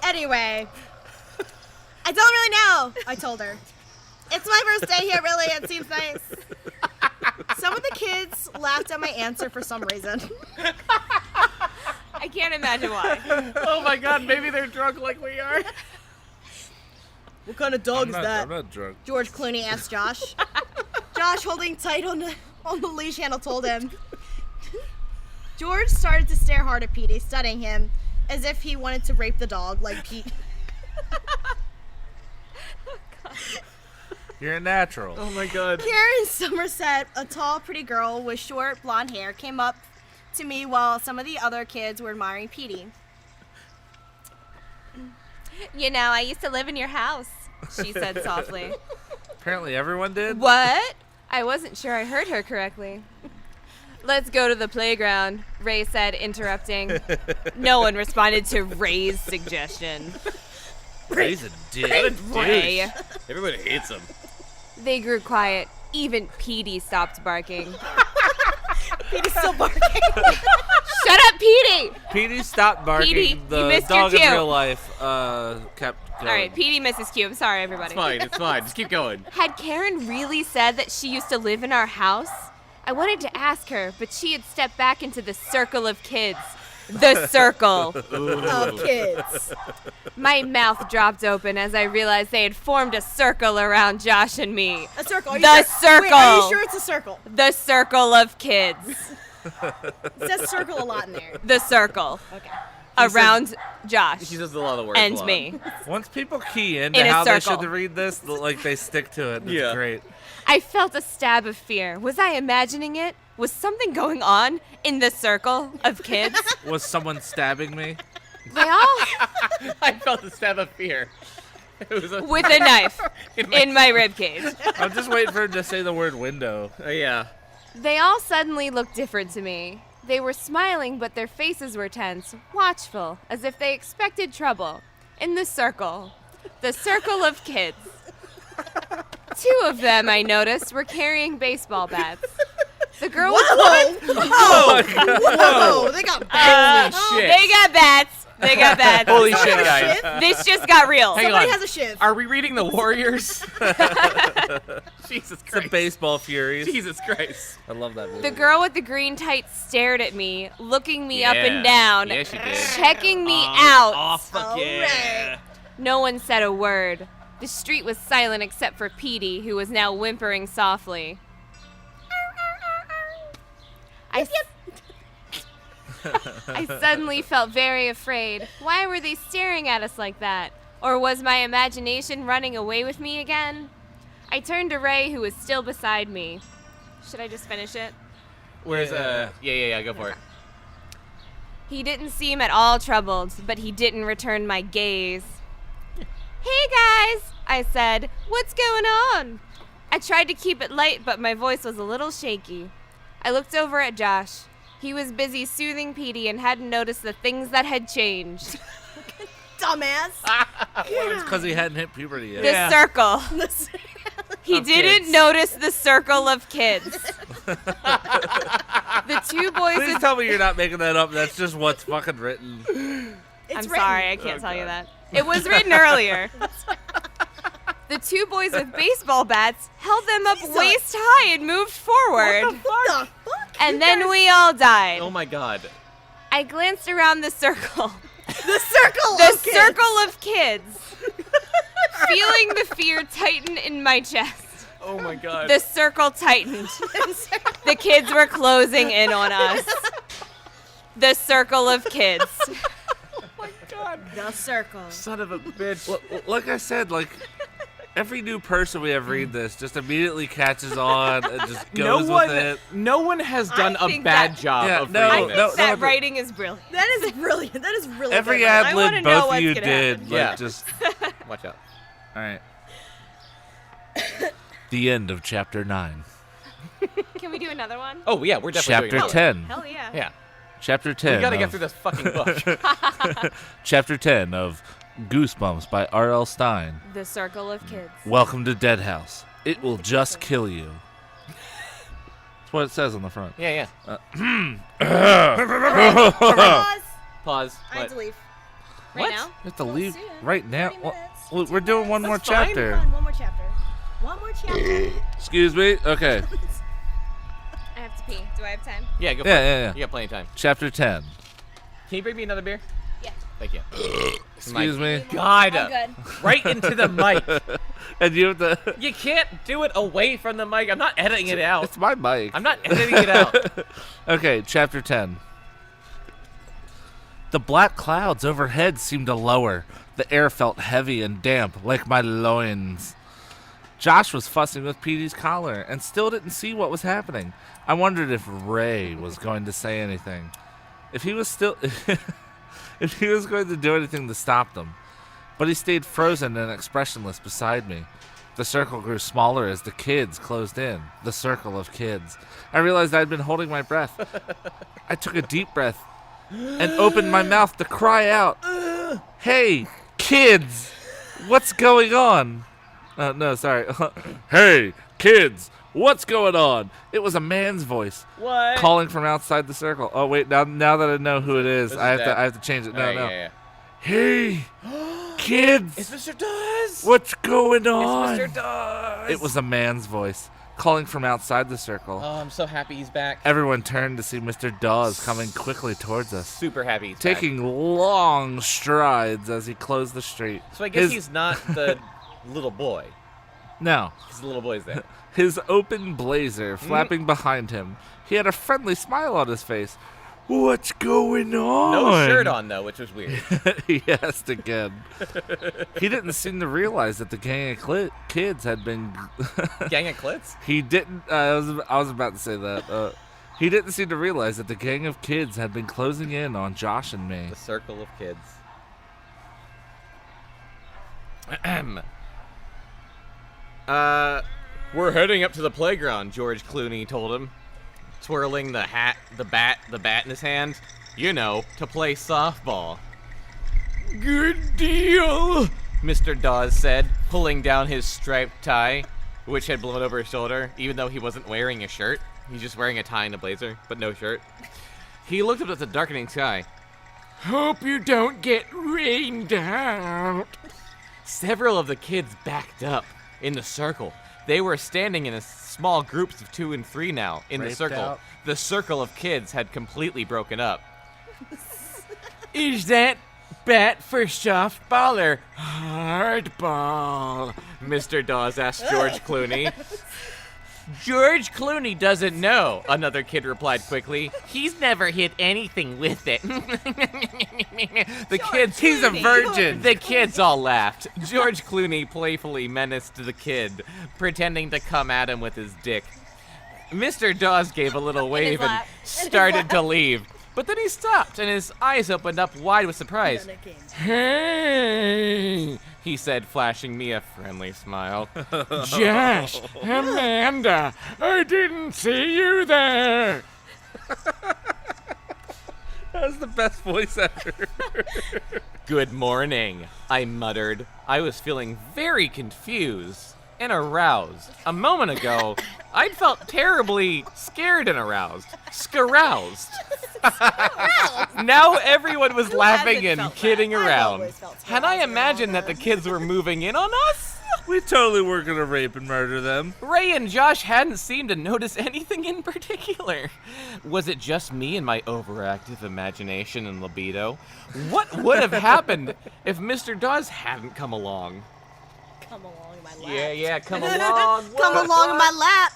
Anyway, I don't really know, I told her. It's my first day here, really. It seems nice. Some of the kids laughed at my answer for some reason. I can't imagine why. Oh my god, maybe they're drunk like we are. What kind of dog is that? I'm not drunk. George Clooney asked Josh. Josh, holding tight on the leash handle, told him. George started to stare hard at Petey, studying him as if he wanted to rape the dog like Pete. You're a natural. Oh my god. Karen Somerset, a tall, pretty girl with short blonde hair, came up to me while some of the other kids were admiring Petey. You know, I used to live in your house, she said softly. Apparently everyone did. What? I wasn't sure I heard her correctly. Let's go to the playground, Ray said, interrupting. No one responded to Ray's suggestion. He's a dick. Ray. Everybody hates him. They grew quiet. Even Petey stopped barking. Petey's still barking. Shut up, Petey! Petey stopped barking. Petey, you the missed your dog in cue. real life kept going. All right, Petey misses cue. I'm sorry, everybody. It's fine. Just keep going. Had Karen really said that she used to live in our house? I wanted to ask her, but she had stepped back into the circle of kids. The circle. Of kids. My mouth dropped open as I realized they had formed a circle around Josh and me. A circle. Are you The sure? circle. Wait, are you sure it's a circle? The circle of kids. It says circle a lot in there. The circle. Okay. Around Josh She says a lot of words. and a lot. me. Once people key into In a how they circle. should read this, like they stick to it. It's Yeah. great. I felt a stab of fear. Was I imagining it? Was something going on in the circle of kids? Was someone stabbing me? They all I felt the stab of fear. It was with a knife in my ribcage. I'm just waiting for him to say the word window. yeah. They all suddenly looked different to me. They were smiling, but their faces were tense, watchful, as if they expected trouble. In the circle of kids. 2 of them, I noticed, were carrying baseball bats. The girl with Whoa! They got bats. Holy shit. They got bats. They got bats. Holy Somebody shit, has a guys. shiv? This just got real. Hang Somebody on. has a shiv. Are we reading the Warriors? Jesus It's the Christ. baseball furies. Jesus Christ. I love that movie. The girl with the green tights stared at me, looking me up Yeah. and down, Yeah, she did. checking me out. Oh, fuck yeah. No one said a word. The street was silent except for Petey, who was now whimpering softly. I suddenly felt very afraid. Why were they staring at us like that? Or was my imagination running away with me again? I turned to Ray, who was still beside me. Should I just finish it? Where's, yeah, go for it. He didn't seem at all troubled, but he didn't return my gaze. Hey guys, I said, what's going on? I tried to keep it light, but my voice was a little shaky. I looked over at Josh. He was busy soothing Petey and hadn't noticed the things that had changed. Dumbass. It's because he hadn't hit puberty yet. The circle. He Of didn't kids. notice the circle of kids. The 2 boys Please with tell me you're not making that up. That's just what's fucking written. It's I'm written. sorry, I can't tell you that. It was written earlier. The 2 boys with baseball bats held them up Jesus. waist high and moved forward. What the fuck? And then we all died. Oh my god. I glanced around the circle. The circle The of kids. circle of kids. Feeling the fear tighten in my chest. Oh my god. The circle tightened. The kids were closing in on us. The circle of kids. The circle. Son of a bitch. Like I said, like every new person we have read this just immediately catches on and just goes with it. No one has done I a think bad that- job Yeah, of no, reading I this. think that but- writing is brilliant. That is brilliant. That is really Every good. ad I wanna lib know both what's of you gonna did, happen. like Yeah. just Watch out. all right. The end of chapter 9. Can we do another one? Oh yeah, we're definitely Chapter doing 10. Hell yeah. it. Yeah. Chapter 10. We gotta get of- through this fucking book. Chapter 10 of Goosebumps by R.L. Stine. The circle of kids. Welcome to Dead House. It will just kill you. That's what it says on the front. Yeah. Pause. Pause. I have What? to leave. Right What? now? You have to Well, leave soon. right now. 30 Well, minutes, we're doing one more That's fine. chapter. Come on, one more chapter. One more chapter. Excuse me? Okay. I have to pee. Do I have time? Yeah, go for Yeah, it. yeah. You got plenty of time. Chapter 10. Can you bring me another beer? Yeah. Thank you. Excuse me? God. I'm good. Right into the mic. And you have to... You can't do it away from the mic. I'm not editing it out. It's my mic. I'm not editing it out. Okay, chapter 10. The black clouds overhead seemed to lower. The air felt heavy and damp, like my loins. Josh was fussing with Petey's collar and still didn't see what was happening. I wondered if Ray was going to say anything. If he was going to do anything to stop them. But he stayed frozen and expressionless beside me. The circle grew smaller as the kids closed in. The circle of kids. I realized I'd been holding my breath. I took a deep breath and opened my mouth to cry out, "Hey, kids!" What's going on? No, sorry. Hey, kids, what's going on? It was a man's voice. What? Calling from outside the circle. Oh, wait, now that I know who it is, This I is have to change it. No, Alright, no. yeah. Hey, kids, It's Mr. Dawes! what's going on? It's Mr. Dawes! It was a man's voice, calling from outside the circle. Oh, I'm so happy he's back. Everyone turned to see Mr. Dawes coming quickly towards us, Super happy he's taking long strides as he closed the street. back. So I guess His- he's not the little boy. No, Because the little boy's there. his open blazer flapping behind him. He had a friendly smile on his face. What's going on? No shirt on, though, which was weird. He asked again. He didn't seem to realize that the gang of kids had been. Gang of clits? He didn't. I was about to say that. He didn't seem to realize that the gang of kids had been closing in on Josh and me. The circle of kids. We're heading up to the playground, George Clooney told him, twirling the bat in his hand, you know, to play softball. Good deal, Mr. Dawes said, pulling down his striped tie, which had blown over his shoulder, even though he wasn't wearing a shirt. He's just wearing a tie and a blazer, but no shirt. He looked up at the darkening sky. Hope you don't get rained out. Several of the kids backed up in the circle. They were standing in small groups of 2 and 3 now in the Raped circle. out. The circle of kids had completely broken up. Is that bat for softball or hardball? Mr. Dawes asked George Clooney. George Clooney doesn't know, another kid replied quickly. He's never hit anything with it. The kids, he's a virgin. The kids all laughed. George Clooney playfully menaced the kid, pretending to come at him with his dick. Mr. Dawes gave a little wave and started to leave. But then he stopped, and his eyes opened up wide with surprise. Hey, he said, flashing me a friendly smile. Josh, Amanda, I didn't see you there. That was the best voice ever. Good morning, I muttered. I was feeling very confused and aroused. A moment ago, I'd felt terribly scared and aroused. Scaroused. Now everyone was laughing hasn't and felt kidding that? I've around. always felt Had I scared. imagined that the kids were moving in on us? We totally were gonna rape and murder them. Ray and Josh hadn't seemed to notice anything in particular. Was it just me and my overactive imagination and libido? What would have happened if Mr. Dawes hadn't come along? Come along in my lap. Yeah, come along. Come along in my lap.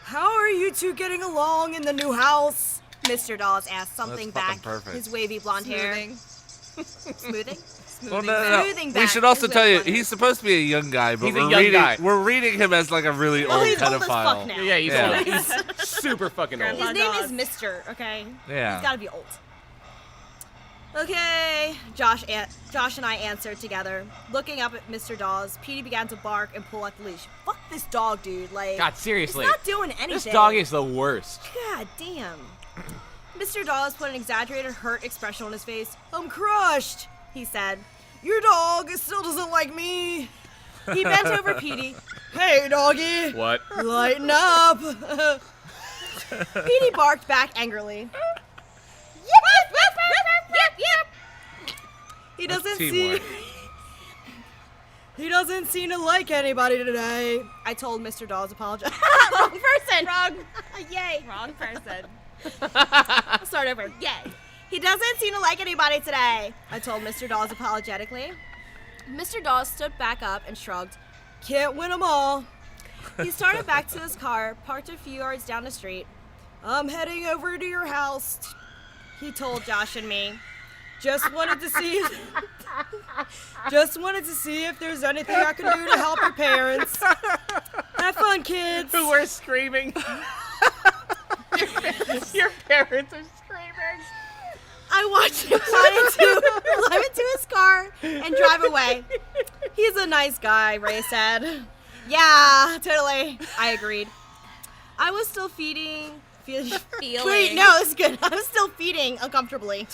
How are you two getting along in the new house? Mr. Dawes asked, something That's fucking back perfect. his wavy blonde hair. Smoothing? Well, no. Smoothing We back should also his tell wavy you, blonde hair. he's supposed to be a young guy, but He's a young guy. we're reading him as like a really Well, old he's old as pedophile. fuck now. Yeah, he's Yeah. old. He's super fucking old. His name is Mr., okay? Yeah. He's gotta be old. Okay, Josh and I answered together. Looking up at Mr. Dawes, Petey began to bark and pull at the leash. Fuck this dog, dude. Like, God, seriously. it's not doing anything. This dog is the worst. God damn. Mr. Dawes put an exaggerated hurt expression on his face. I'm crushed, he said. Your dog still doesn't like me. He bent over Petey. Hey, doggy. What? Lighten up. Petey barked back angrily. He doesn't Teamwork. He doesn't seem to like anybody today. I told Mr. Dawes apologize. Wrong person. Wrong. Yay. Wrong person. I'll start over. Yay. He doesn't seem to like anybody today. I told Mr. Dawes apologetically. Mr. Dawes stood back up and shrugged. Can't win them all. He started back to his car, parked a few yards down the street. I'm heading over to your house, he told Josh and me. Just wanted to see if there's anything I can do to help your parents. Have fun, kids. Who were screaming? Your parents are screaming. I watched him climb into his car and drive away. He's a nice guy, Ray said. Yeah, totally, I agreed. I was still feeling Feeling. Wait, no, it's good. I'm still feeding uncomfortably.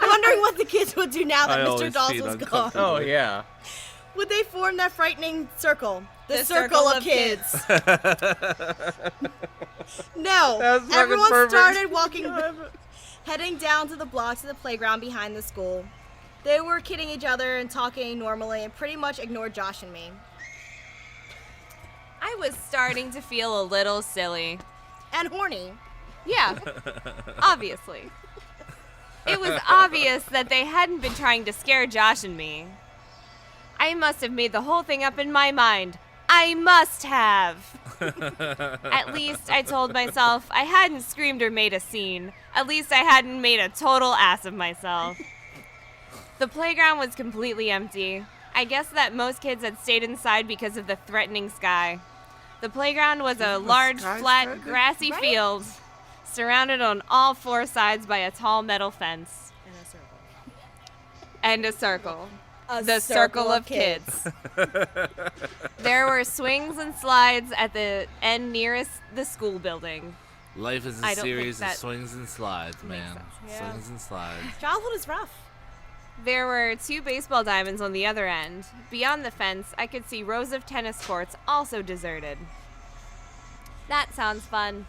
Wondering what the kids would do now that Mr. Dolls was gone. Oh, yeah. Would they form that frightening circle? The circle circle of of kids. No. That was fucking Everyone perfect. started walking, heading down to the blocks of the playground behind the school. They were kidding each other and talking normally and pretty much ignored Josh and me. I was starting to feel a little silly. And horny. Yeah, obviously. It was obvious that they hadn't been trying to scare Josh and me. I must have made the whole thing up in my mind. I must have. At least I told myself I hadn't screamed or made a scene. At least I hadn't made a total ass of myself. The playground was completely empty. I guess that most kids had stayed inside because of the threatening sky. The playground was a large, flat, grassy field, surrounded on all four sides by a tall metal fence. And a circle. The circle of kids. There were swings and slides at the end nearest the school building. Life is a I don't think series of that swings and slides, man. sense. Yeah. Swings and slides. Childhood is rough. There were 2 baseball diamonds on the other end. Beyond the fence, I could see rows of tennis courts, also deserted. That sounds fun.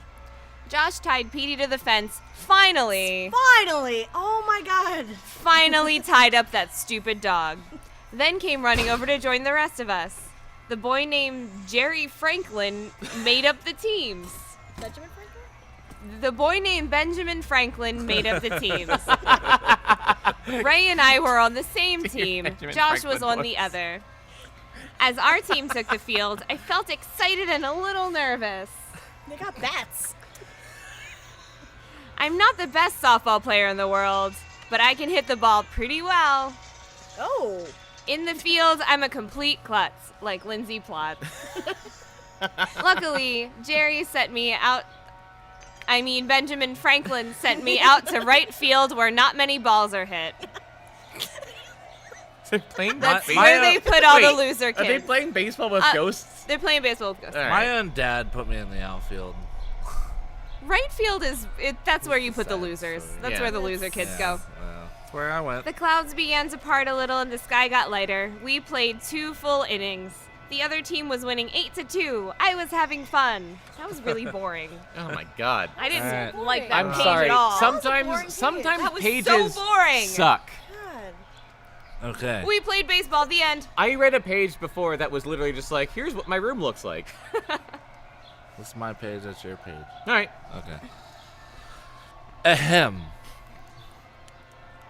Josh tied Petey to the fence. Finally! Finally! Oh my god! Finally tied up that stupid dog. Then came running over to join the rest of us. The boy named Jerry Franklin made up the teams. Benjamin Franklin? The boy named Benjamin Franklin made up the teams. Ray and I were on the same team. Benjamin Josh was Franklin on was. the other. As our team took the field, I felt excited and a little nervous. They got bats. I'm not the best softball player in the world, but I can hit the ball pretty well. Oh. In the field, I'm a complete klutz, like Lindsay Plott. Luckily, Benjamin Franklin sent me out to right field where not many balls are hit. They're playing That's baseball? where they put all the Wait, loser Are they kids. playing baseball with ghosts? They're playing baseball with ghosts. All right. My own dad put me in the outfield. Right field that's where you put the Sad losers. story. That's Yeah. where the loser kids go. Well, that's where I went. The clouds began to part a little and the sky got lighter. We played 2 full innings. The other team was winning 8-2. I was having fun. That was really boring. Oh my god. I didn't Alright. like that I'm page sorry. at all. Sometimes That was pages so boring. suck. God. Okay. We played baseball. The end. I read a page before that was literally just like, here's what my room looks like. This is my page, that's your page. All right. Okay. Ahem.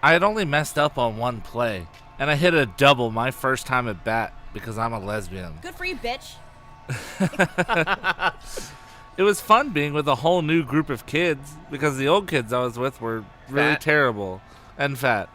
I had only messed up on one play, and I hit a double my first time at bat because I'm a lesbian. Good for you, bitch. It was fun being with a whole new group of kids because the old kids I was with were really Fat. terrible and fat.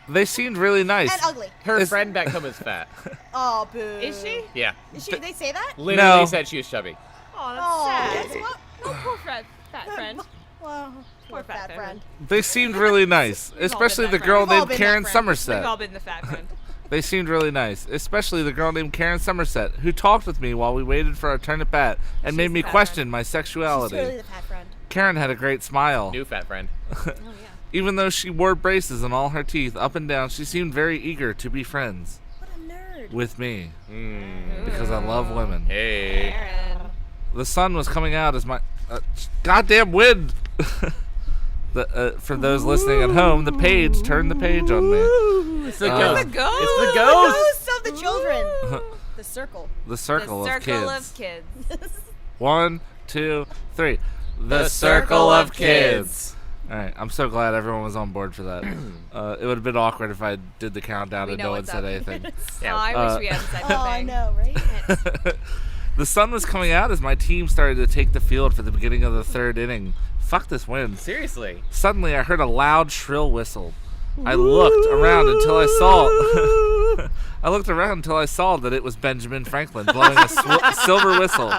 They seemed really nice. And ugly. Her It's- friend back home is fat. Oh, boo. Is she? Yeah. Is she? They say that? Literally No. said she was chubby. Oh, that's Oh, sad. what? Oh, poor fat friend. Well, poor fat fat friend. friend. They seemed really nice, We've all especially been the that girl friend. We've all named been Karen that friend. We've Somerset. all been the fat friend. They seemed really nice, especially the girl named Karen Somerset, who talked with me while we waited for our turn at bat and made She's me the fat question my She's sexuality. totally the fat friend. Karen had a great smile. New fat friend. Oh, yeah. Even though she wore braces on all her teeth up and down, she seemed very eager to be friends What a nerd. with me Mm. because I love women. Hey. Aaron. The sun was coming out as my goddamn wind. For those listening at home, the page turned the page on me. It's the Uh, ghost. The ghost. It's the The ghost. ghost of the children. The circle. The circle, The circle of of kids. kids. 1, 2, 3. The The circle of circle of kids. All right, I'm so glad everyone was on board for that. It would have been awkward if I did the countdown We and know no one what's said up. anything. Yeah. Oh, I wish we hadn't said Oh, I anything. know, right? The sun was coming out as my team started to take the field for the beginning of the 3rd inning. Fuck this wind. Seriously. Suddenly, I heard a loud, shrill whistle. I looked around until I saw. I looked around until I saw that it was Benjamin Franklin blowing a silver whistle.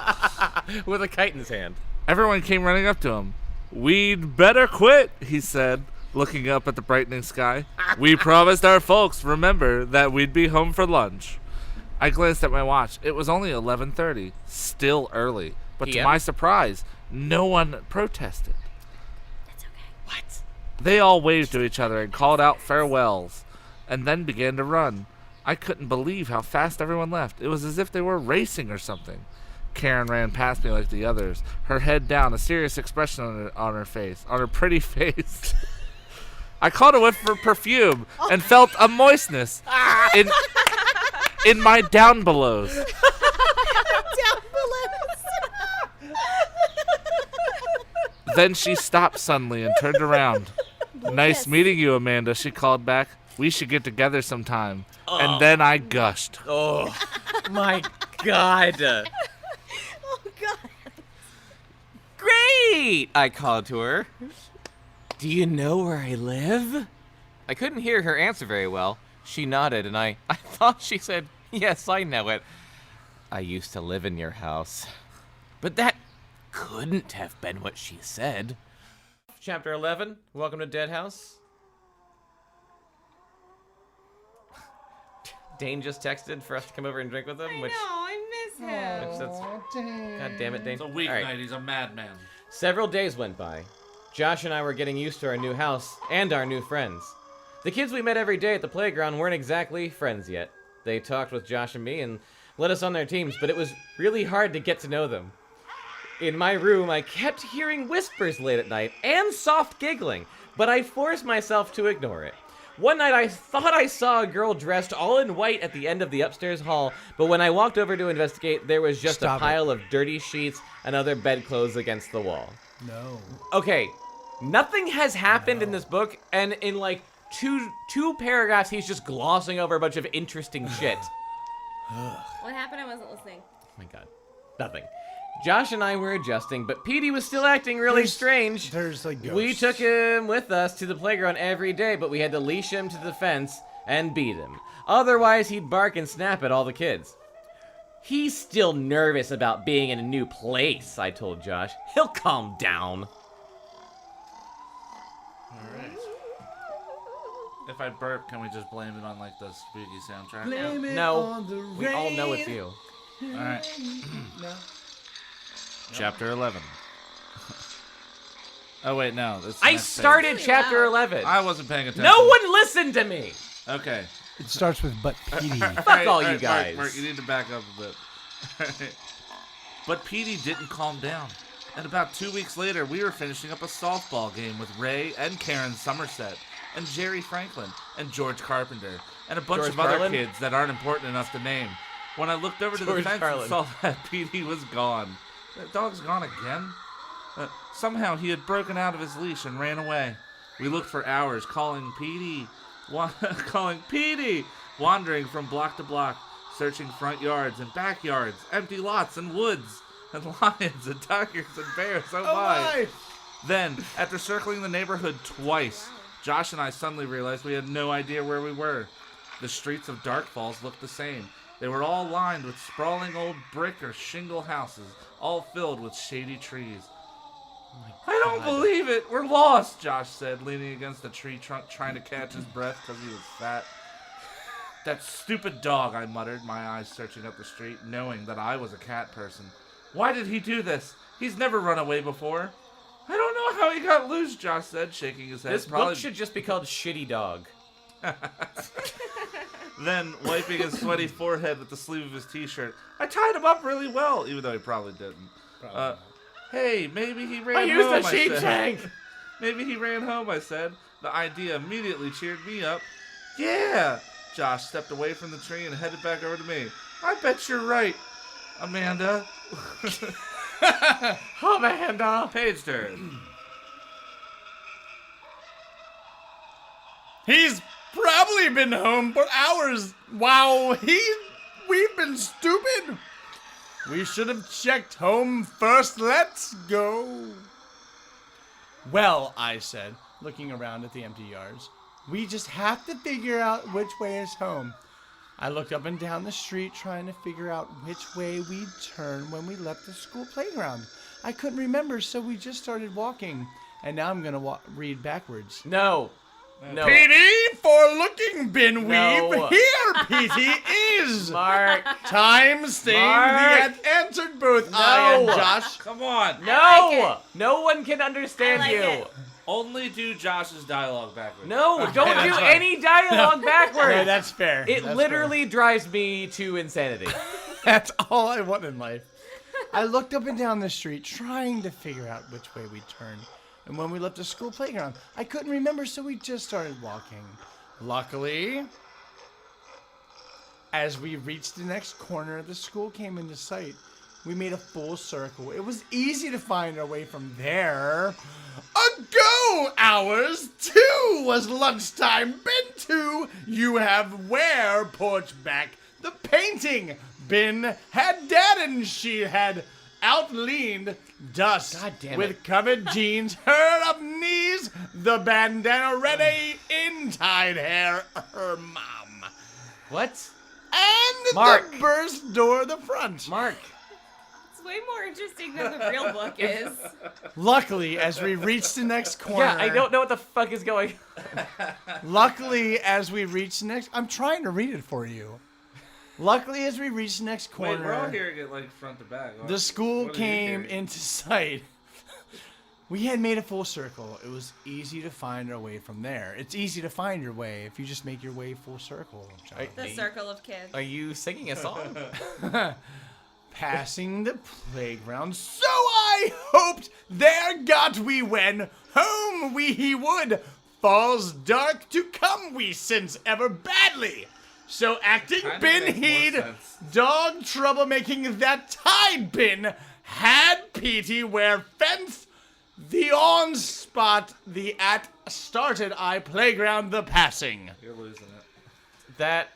With a kite in his hand. Everyone came running up to him. "We'd better quit," he said, looking up at the brightening sky. "We promised our folks, remember, that we'd be home for lunch." I glanced at my watch. It was only 11:30. Still early. But to PM? my surprise, no one protested. That's okay. What? They all waved to each other and called out farewells, and then began to run. I couldn't believe how fast everyone left. It was as if they were racing or something. Karen ran past me like the others, her head down, a serious expression on her face, on her pretty face. I caught a whiff of perfume and felt a moistness in my down belows. Down below. Then she stopped suddenly and turned around. Nice meeting you, Amanda, she called back. We should get together sometime. And then I gushed. Oh, my God. Oh, God. Great, I called to her. Do you know where I live? I couldn't hear her answer very well. She nodded, and I thought she said, yes, I know it. I used to live in your house. But that couldn't have been what she said. Chapter 11, welcome to Dead House. Dane just texted for us to come over and drink with him, which... I miss him. God damn it, Dane. It's a All weeknight. right. He's a madman. Several days went by. Josh and I were getting used to our new house and our new friends. The kids we met every day at the playground weren't exactly friends yet. They talked with Josh and me and let us on their teams, but it was really hard to get to know them. In my room, I kept hearing whispers late at night and soft giggling, but I forced myself to ignore it. One night I thought I saw a girl dressed all in white at the end of the upstairs hall, but when I walked over to investigate, there was just a pile of dirty sheets and other bedclothes against the wall. No. Okay, nothing has happened in this book, and in like two paragraphs, he's just glossing over a bunch of interesting shit. What happened? I wasn't listening. Oh my God, nothing. Josh and I were adjusting, but Petey was still acting really strange. There's like ghosts. We took him with us to the playground every day, but we had to leash him to the fence and beat him. Otherwise, he'd bark and snap at all the kids. He's still nervous about being in a new place, I told Josh. He'll calm down. Alright. If I burp, can we just blame it on like the spooky soundtrack? Blame it No, on the we all know rain. it's you. Alright. No. Chapter 11. Oh wait, no. That's the I next started page. chapter 11. I wasn't paying attention. No one listened to me. Okay. It starts with but Petey. Fuck all you guys. Mark, you need to back up a bit. Alright. But Petey didn't calm down. And about 2 weeks later, we were finishing up a softball game with Ray and Karen Somerset, and Jerry Franklin, and George Carpenter, and a bunch George of other Carlin? kids that aren't important enough to name. When I looked over to the George fence Carlin. and saw that Petey was gone. That dog's gone again? Somehow he had broken out of his leash and ran away. We looked for hours, calling Petey, wandering from block to block, searching front yards and backyards, empty lots and woods, and lions and tigers and bears. Oh my! Then, after circling the neighborhood twice, Josh and I suddenly realized we had no idea where we were. The streets of Dark Falls looked the same. They were all lined with sprawling old brick or shingle houses, all filled with shady trees. I don't believe it! We're lost, Josh said, leaning against a tree trunk trying to catch his breath because he was fat. That stupid dog, I muttered, my eyes searching up the street, knowing that I was a cat person. Why did he do this? He's never run away before. I don't know how he got loose, Josh said, shaking his head. This book should just be called Shitty Dog. Then, wiping his sweaty forehead with the sleeve of his t-shirt, I tied him up really well, even though he probably didn't. Hey, maybe he ran home, I sheep said. tank! Maybe he ran home, I said. The idea immediately cheered me up. Yeah! Josh stepped away from the tree and headed back over to me. I bet you're right, Amanda. Amanda! Page turn. He's probably been home for hours. Wow, we've been stupid. We should have checked home first. Let's go. Well, I said, looking around at the empty yards, we just have to figure out which way is home. I looked up and down the street trying to figure out which way we'd turn when we left the school playground. I couldn't remember, so we just started walking. And now I'm going to read backwards. No. No. Petey, for looking bin weave, No. here Petey is. Mark. Time staying Mark. the answered both I and No. Josh. Come on. No! No one can understand I like you. it. Only do Josh's dialogue backwards. No, don't that's do fine. any dialogue backwards. No, that's fair. It That's literally drives me to insanity. fair. That's all I want in life. I looked up and down the street trying to figure out which way we turned. And when we left the school playground, I couldn't remember, so we just started walking. Luckily, as we reached the next corner, the school came into sight. We made a full circle. It was easy to find our way from there. A go hours 2 was lunchtime. Bin 2, you have where porch back. The painting bin had dad and she had outleaned dust. God damn it. With covered jeans, her up knees, the bandana ready in tied hair, her mom. What? And Mark. the burst door the front. Mark. It's way more interesting than the real book is. Luckily, as we reached the next corner. Yeah, I don't know what the fuck is going Luckily, as we reached the next. I'm trying to read it for you. Luckily, as we reached the next corner. Wait, we're all hearing it like front to back. The school What are you came hearing? into sight. We had made a full circle. It was easy to find our way from there. It's easy to find your way if you just make your way full circle. John. The circle of kids. Are you singing a song? Passing the playground, so I hoped there got we when home we he would. Falls dark to come we since ever badly. So acting Kinda bin makes more heed, sense. dog trouble making that tide bin, had Petey where fence, the on spot, the at started I playground the passing. You're losing it. That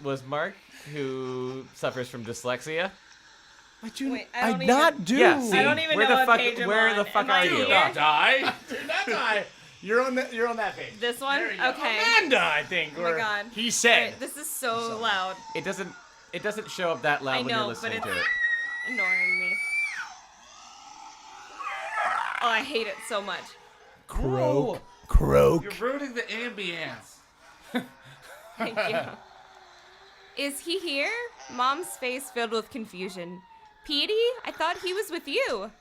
was Mark, who suffers from dyslexia. I do. Wait, I I don't not even- do. Yeah, see, I don't even where know the what fuck, page I'm where on. the fuck Am I are you? here? Die. That guy. You're on that page. This one? There you go. Okay. Amanda, I think. Oh my or God. He said. Wait, this is so loud. It doesn't show up that loud I when you're know, listening but to it's it. annoying me. Oh, I hate it so much. Croak. Croak. You're ruining the ambience. Thank you. Is he here? Mom's face filled with confusion. Petey? I thought he was with you.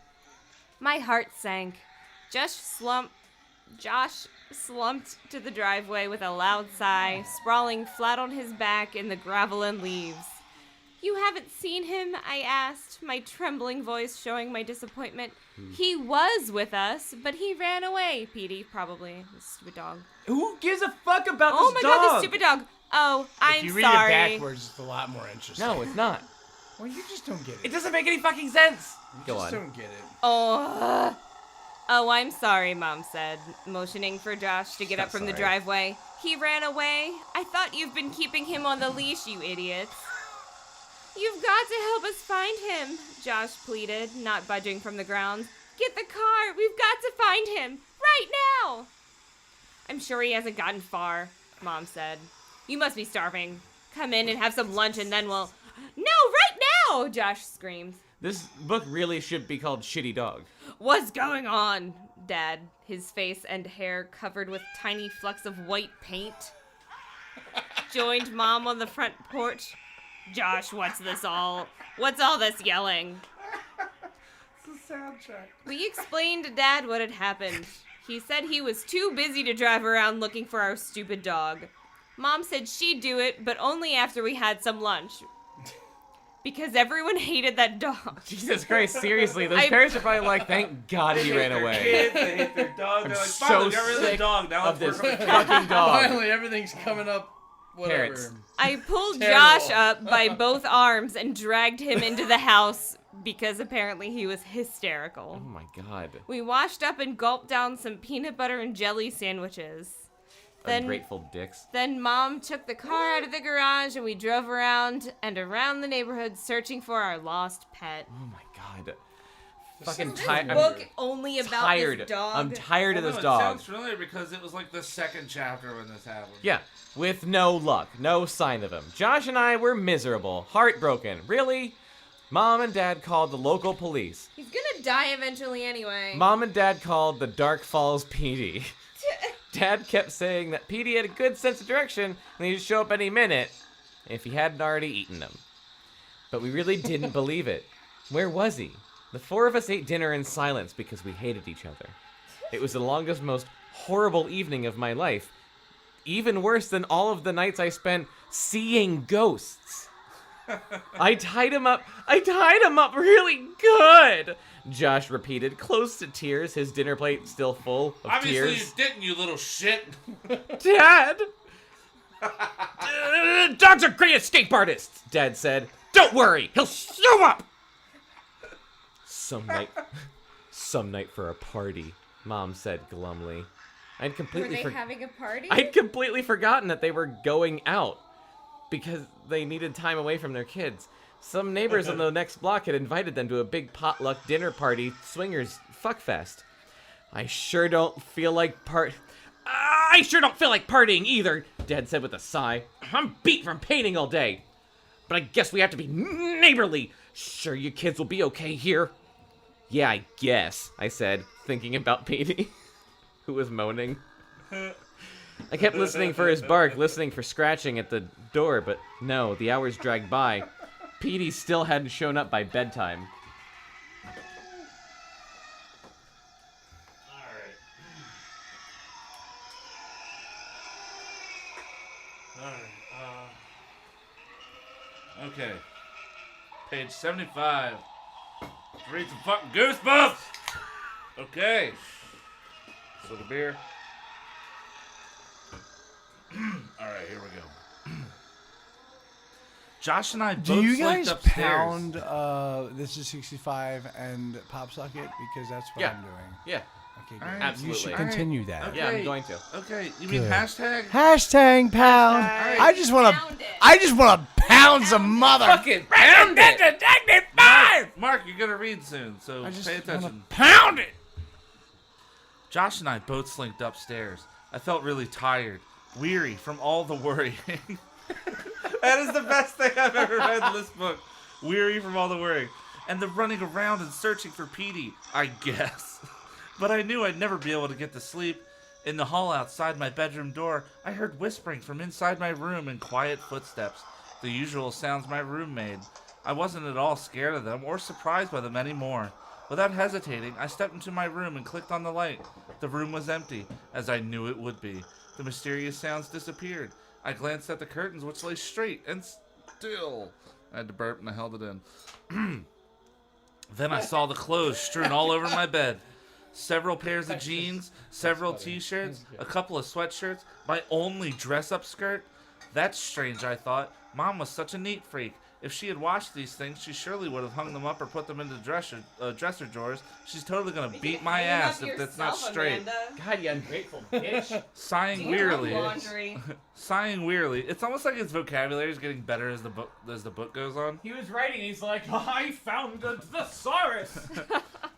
My heart sank. Josh slumped to the driveway with a loud sigh, sprawling flat on his back in the gravel and leaves. You haven't seen him? I asked, my trembling voice showing my disappointment. He was with us, but he ran away. Petey, probably. The stupid dog. Who gives a fuck about Oh this my dog? god, the stupid dog. Oh, If you I'm read sorry. it backwards, it's a lot more interesting. No, it's not. Well, you just don't get it. It doesn't make any fucking sense. You Go just on. don't get it. Oh, I'm sorry, Mom said, motioning for Josh to get up from the Sorry. driveway. He ran away. I thought you've been keeping him on the leash, you idiots. You've got to help us find him, Josh pleaded, not budging from the ground. Get the car. We've got to find him. Right now. I'm sure he hasn't gotten far, Mom said. You must be starving. Come in and have some lunch and then we'll... No, right now, Josh screams. This book really should be called Shitty Dog. What's going on, Dad? His face and hair covered with tiny flecks of white paint. Joined Mom on the front porch. Josh, what's all this yelling? It's a soundtrack. We explained to Dad what had happened. He said he was too busy to drive around looking for our stupid dog. Mom said she'd do it, but only after we had some lunch. Because everyone hated that dog. Jesus Christ, seriously, those I- parents are probably like, thank God he ran away. Kids, they hate their dog. They're like, so finally, got rid of the sick dog. Now of let's this work on the fucking dog. Finally, everything's coming up. Whatever. Parents. I pulled Terrible. Josh up by both arms and dragged him into the house because apparently he was hysterical. Oh my God. We washed up and gulped down some peanut butter and jelly sandwiches. Then, Ungrateful dicks. then Mom took the car out of the garage and we drove around and around the neighborhood searching for our lost pet. Oh my God. Fucking This tired. book only about tired. this dog. I'm tired of Well, this no, it dog. sounds familiar because it was like the second chapter when this happened. Yeah, with no luck, no sign of him. Josh and I were miserable, heartbroken. Really? Mom and Dad called the local police. He's gonna die eventually anyway. Mom and Dad called the Dark Falls PD. Dad kept saying that Petey had a good sense of direction and he'd show up any minute if he hadn't already eaten them. But we really didn't believe it. Where was he? The four of us ate dinner in silence because we hated each other. It was the longest, most horrible evening of my life. Even worse than all of the nights I spent seeing ghosts. I tied him up really good, Josh repeated, close to tears, his dinner plate still full of Obviously tears. you didn't, you little shit. Dad! Dog's a great escape artist, Dad said. Don't worry, he'll show up! Some night for a party, Mom said glumly. Were they having a party? I'd completely forgotten that they were going out because they needed time away from their kids. Some neighbors on the next block had invited them to a big potluck dinner party, swingers fuckfest. I sure don't feel like partying either, Dad said with a sigh. I'm beat from painting all day. But I guess we have to be neighborly. Sure you kids will be okay here? Yeah, I guess, I said, thinking about Petey, who was moaning. I kept listening for his bark, listening for scratching at the door, but no, the hours dragged by. Petey still hadn't shown up by bedtime. Okay. Page 75. Let's read some fucking Goosebumps! Okay. So the beer. Alright, here we go. Josh and I both Do you slinked guys upstairs. pound This Is 65 and Pop Socket? Because that's what I'm doing. Yeah. Okay, All right. good. Absolutely. You should All right. continue that. Yeah, I'm going to. Okay, you mean Good. hashtag? Hashtag pound. Hashtag. I just want Pound to. it. I just want to pound some mother. Fucking pound it! Mark, you're gonna read soon, so I just pay want to attention. pound it. Josh and I both slinked upstairs. I felt really tired, weary from all the worrying. That is the best thing I've ever read in this book. Weary from all the worrying. And the running around and searching for Petey, I guess. But I knew I'd never be able to get to sleep. In the hall outside my bedroom door, I heard whispering from inside my room and quiet footsteps, the usual sounds my room made. I wasn't at all scared of them or surprised by them anymore. Without hesitating, I stepped into my room and clicked on the light. The room was empty, as I knew it would be. The mysterious sounds disappeared. I glanced at the curtains, which lay straight and still. I had to burp and I held it in. Then I saw the clothes strewn all over my bed. Several pairs of jeans, several t-shirts, a couple of sweatshirts, my only dress-up skirt. That's strange, I thought. Mom was such a neat freak. If she had washed these things, she surely would have hung them up or put them into dresser drawers. She's totally gonna beat my ass if that's not straight. God, you ungrateful bitch. Sighing wearily. It's almost like his vocabulary is getting better as the book goes on. He was writing, he's like, I found a thesaurus.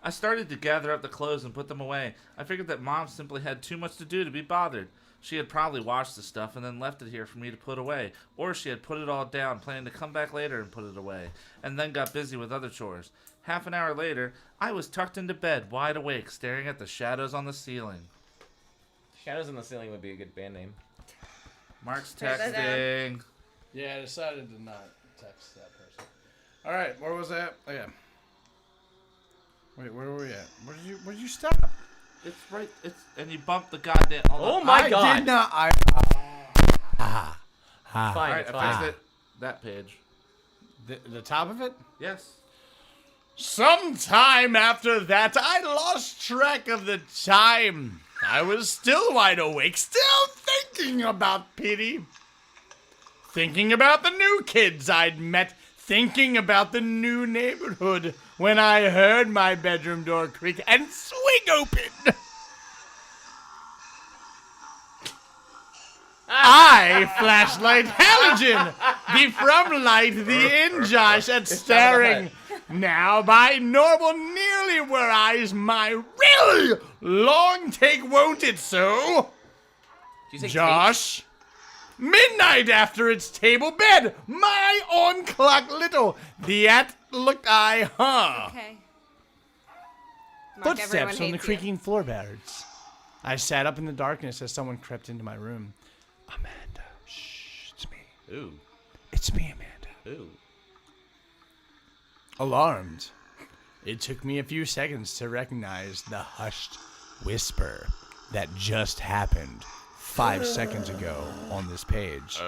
I started to gather up the clothes and put them away. I figured that Mom simply had too much to do to be bothered. She had probably washed the stuff and then left it here for me to put away. Or she had put it all down, planning to come back later and put it away. And then got busy with other chores. Half an hour later, I was tucked into bed, wide awake, staring at the shadows on the ceiling. Shadows on the Ceiling would be a good band name. Mark's Write that texting. Yeah, I decided to not text that person. All right, where was that? Oh, yeah. Wait, where were we at? Where did you stop? It's right. And you bumped the goddamn. Oh my God. I did not. Fine, Alright, it's I fine. fixed it. That page. The top of it? Yes. Sometime after that, I lost track of the time. I was still wide awake, still thinking about Petey. Thinking about the new kids I'd met. Thinking about the new neighborhood when I heard my bedroom door creak and swing open. I, flashlight halogen, the from light, the in Josh at staring. Now by normal nearly where eyes my really long take won't it so? Did you say Josh. Midnight after its table bed, my on clock little, the at look I, huh? Okay. Mark, everyone Footsteps on the hates creaking floorboards. I sat up in the darkness as someone crept into my room. Amanda. Shh, it's me. Ooh. It's me, Amanda. Ooh. Alarmed. It took me a few seconds to recognize the hushed whisper that just happened 5 seconds ago on this page.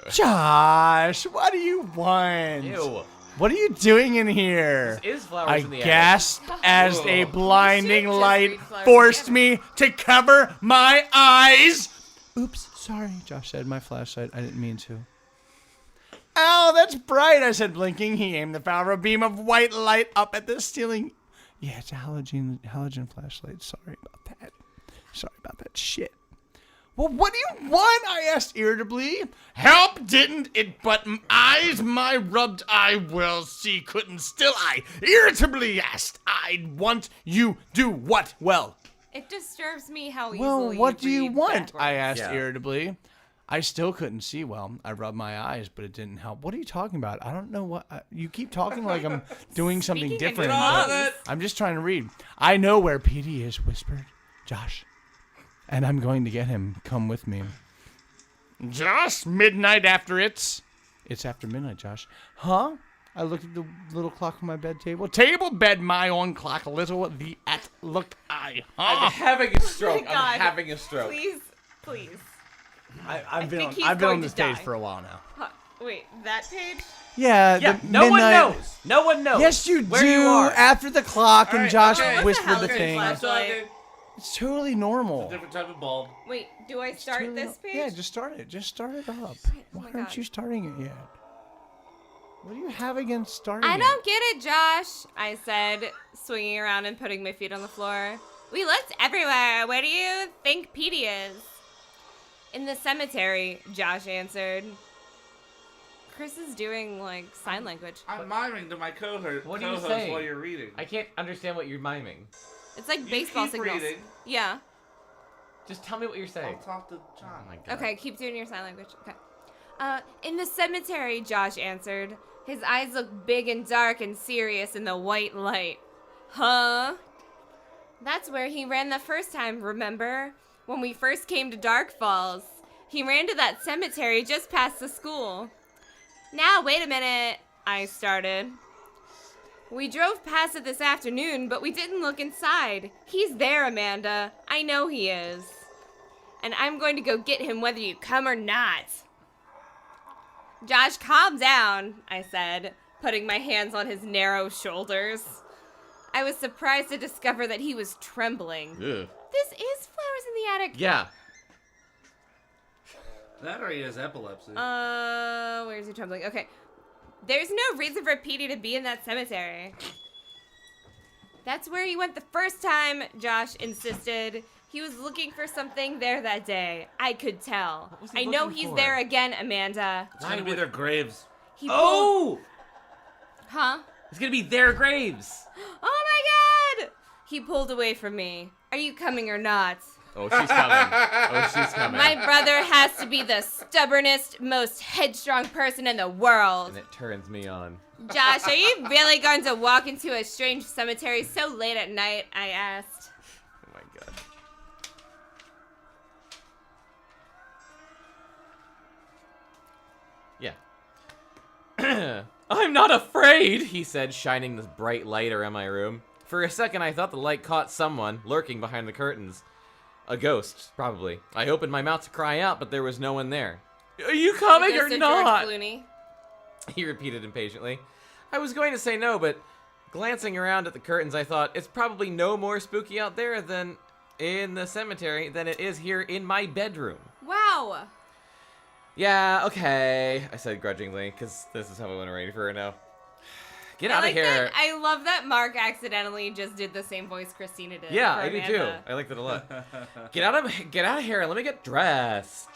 Josh, what do you want? Ew. What are you doing in here? This is flowers I in the attic. gasped as a blinding just light read Flowers forced in the me to cover my eyes. Oops, sorry, Josh said. My flashlight. I didn't mean to. Ow, that's bright, I said, blinking. He aimed the power beam of white light up at the ceiling. Yeah, it's a halogen flashlight. Sorry about that. Sorry about that shit. Well, what do you want? I asked irritably. Help didn't it, but eyes my rubbed eye will see couldn't still I irritably asked. I'd want you do what? Well, It disturbs me how easily well, what do you read want? backwards. I asked Yeah. irritably. I still couldn't see well. I rubbed my eyes, but it didn't help. What are you talking about? I don't know what... you keep talking like I'm doing something Speaking in different. tongues. but I'm just trying to read. I know where Petey is, whispered Josh. And I'm going to get him. Come with me. Josh, midnight after it's after midnight, Josh. Huh? I looked at the little clock on my bed table. Table, bed, my own clock, little the at look I. I'm Huh? having a stroke. God. I'm having a stroke. Please, please. I've been think on, he's I've been going on to this page die. for a while now. Huh, wait, that page? Yeah, Yeah, the no one midnight- knows. No one knows. Yes, you where do. You are. After the clock, and Alright, Josh okay. whispered the What's a thing. halogen flashlight? It's totally normal. Different type of bulb. Wait, do I start Totally this page? Yeah, just start it. Just start it up. Oh Why my aren't God. you starting it yet? What do you have against starting I it? don't get it, Josh, I said, swinging around and putting my feet on the floor. We looked everywhere. Where do you think Petey is? In the cemetery, Josh answered. Chris is doing, like, sign language. I'm miming to my co-host What are you saying? while you're reading. I can't understand what you're miming. It's like You baseball keep signals. reading. Yeah. Just tell me what you're saying. I'll talk to John. Oh my god. Okay, keep doing your sign language. Okay. In the cemetery, Josh answered. His eyes looked big and dark and serious in the white light. Huh? That's where he ran the first time, remember? When we first came to Dark Falls. He ran to that cemetery just past the school. Now, wait a minute, I started. We drove past it this afternoon, but we didn't look inside. He's there, Amanda. I know he is. And I'm going to go get him whether you come or not. Josh, calm down, I said, putting my hands on his narrow shoulders. I was surprised to discover that he was trembling. Ugh. This is Flowers in the Attic. Yeah. That or he has epilepsy. Where's he trembling? Okay. There's no reason for Petey to be in that cemetery. That's where he went the first time, Josh insisted. He was looking for something there that day. I could tell. What was he I know looking he's for? there again, Amanda. It's gonna be their graves. He pulled... Oh! Huh? It's gonna be their graves. Oh my god! He pulled away from me. Are you coming or not? Oh, she's coming. Oh, she's coming. My brother has to be the stubbornest, most headstrong person in the world. And it turns me on. Josh, are you really going to walk into a strange cemetery so late at night? I asked. Oh my god. Yeah. I'm not afraid, he said, shining this bright light around my room. For a second, I thought the light caught someone lurking behind the curtains. A ghost, probably. I opened my mouth to cry out, but there was no one there. Are you coming or Mr. not? George Clooney. He repeated impatiently. I was going to say no, but glancing around at the curtains, I thought, it's probably no more spooky out there than in the cemetery than it is here in my bedroom. Wow. Yeah, okay, I said grudgingly, because this is how I want to read for her now. Get out I of like here. that- I love that Mark accidentally just did the same voice Christina did. Yeah, for I do too. Amanda. I liked it a lot. Get out of here and let me get dressed.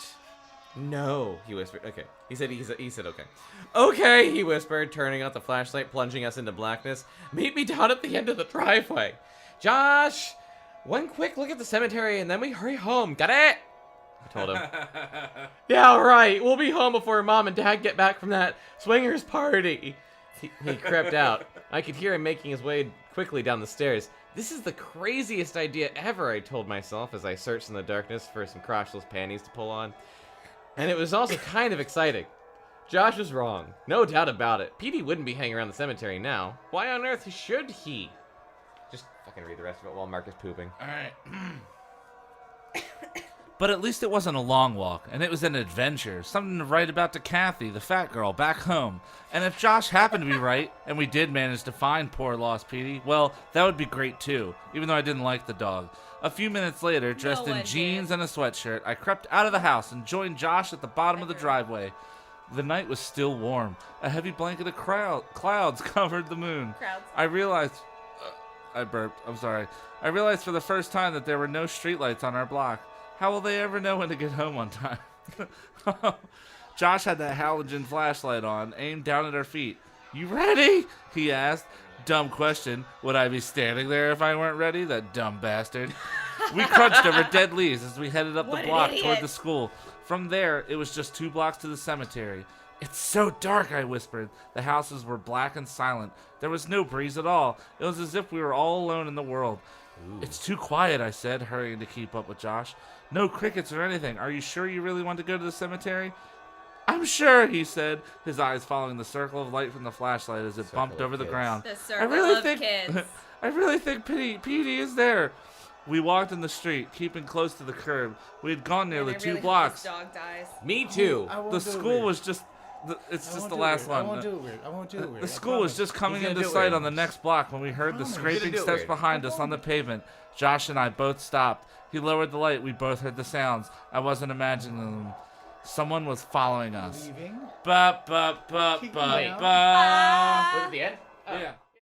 No, he whispered. Okay. He said okay. Okay, he whispered, turning out the flashlight, plunging us into blackness. Meet me down at the end of the driveway. Josh, one quick look at the cemetery and then we hurry home. Got it? I told him. Yeah, right. We'll be home before Mom and Dad get back from that swingers party. He crept out. I could hear him making his way quickly down the stairs. This is the craziest idea ever, I told myself as I searched in the darkness for some crotchless panties to pull on. And it was also kind of exciting. Josh was wrong. No doubt about it. Petey wouldn't be hanging around the cemetery now. Why on earth should he? Just fucking read the rest of it while Mark is pooping. All right. But at least it wasn't a long walk, and it was an adventure. Something to write about to Kathy, the fat girl, back home. And if Josh happened to be right, and we did manage to find poor lost Petey, well, that would be great too, even though I didn't like the dog. A few minutes later, dressed in jeans and a sweatshirt, I crept out of the house and joined Josh at the bottom of the driveway. The night was still warm. A heavy blanket of clouds covered the moon. I realized... I burped. I'm sorry. I realized for the first time that there were no streetlights on our block. How will they ever know when to get home on time? Josh had that halogen flashlight on, aimed down at our feet. You ready? He asked. Dumb question. Would I be standing there if I weren't ready? That dumb bastard. We crunched over dead leaves as we headed up the block toward the school. From there, it was just 2 blocks to the cemetery. It's so dark, I whispered. The houses were black and silent. There was no breeze at all. It was as if we were all alone in the world. Ooh. It's too quiet, I said, hurrying to keep up with Josh. No crickets or anything. Are you sure you really want to go to the cemetery? I'm sure, he said, his eyes following the circle of light from the flashlight as it bumped over the ground. The circle of kids. I really think Petey is there. We walked in the street, keeping close to the curb. We had gone nearly 2 blocks. This dog dies. Me too. The school was just... It's just the last one. I won't do it weird. I won't do it weird. The school was just coming into sight on the next block when we heard the scraping steps behind us on the pavement. Josh and I both stopped. He lowered the light. We both heard the sounds. I wasn't imagining them. Someone was following us. Leaving? Ba ba ba ba ba. Was it the end? Yeah.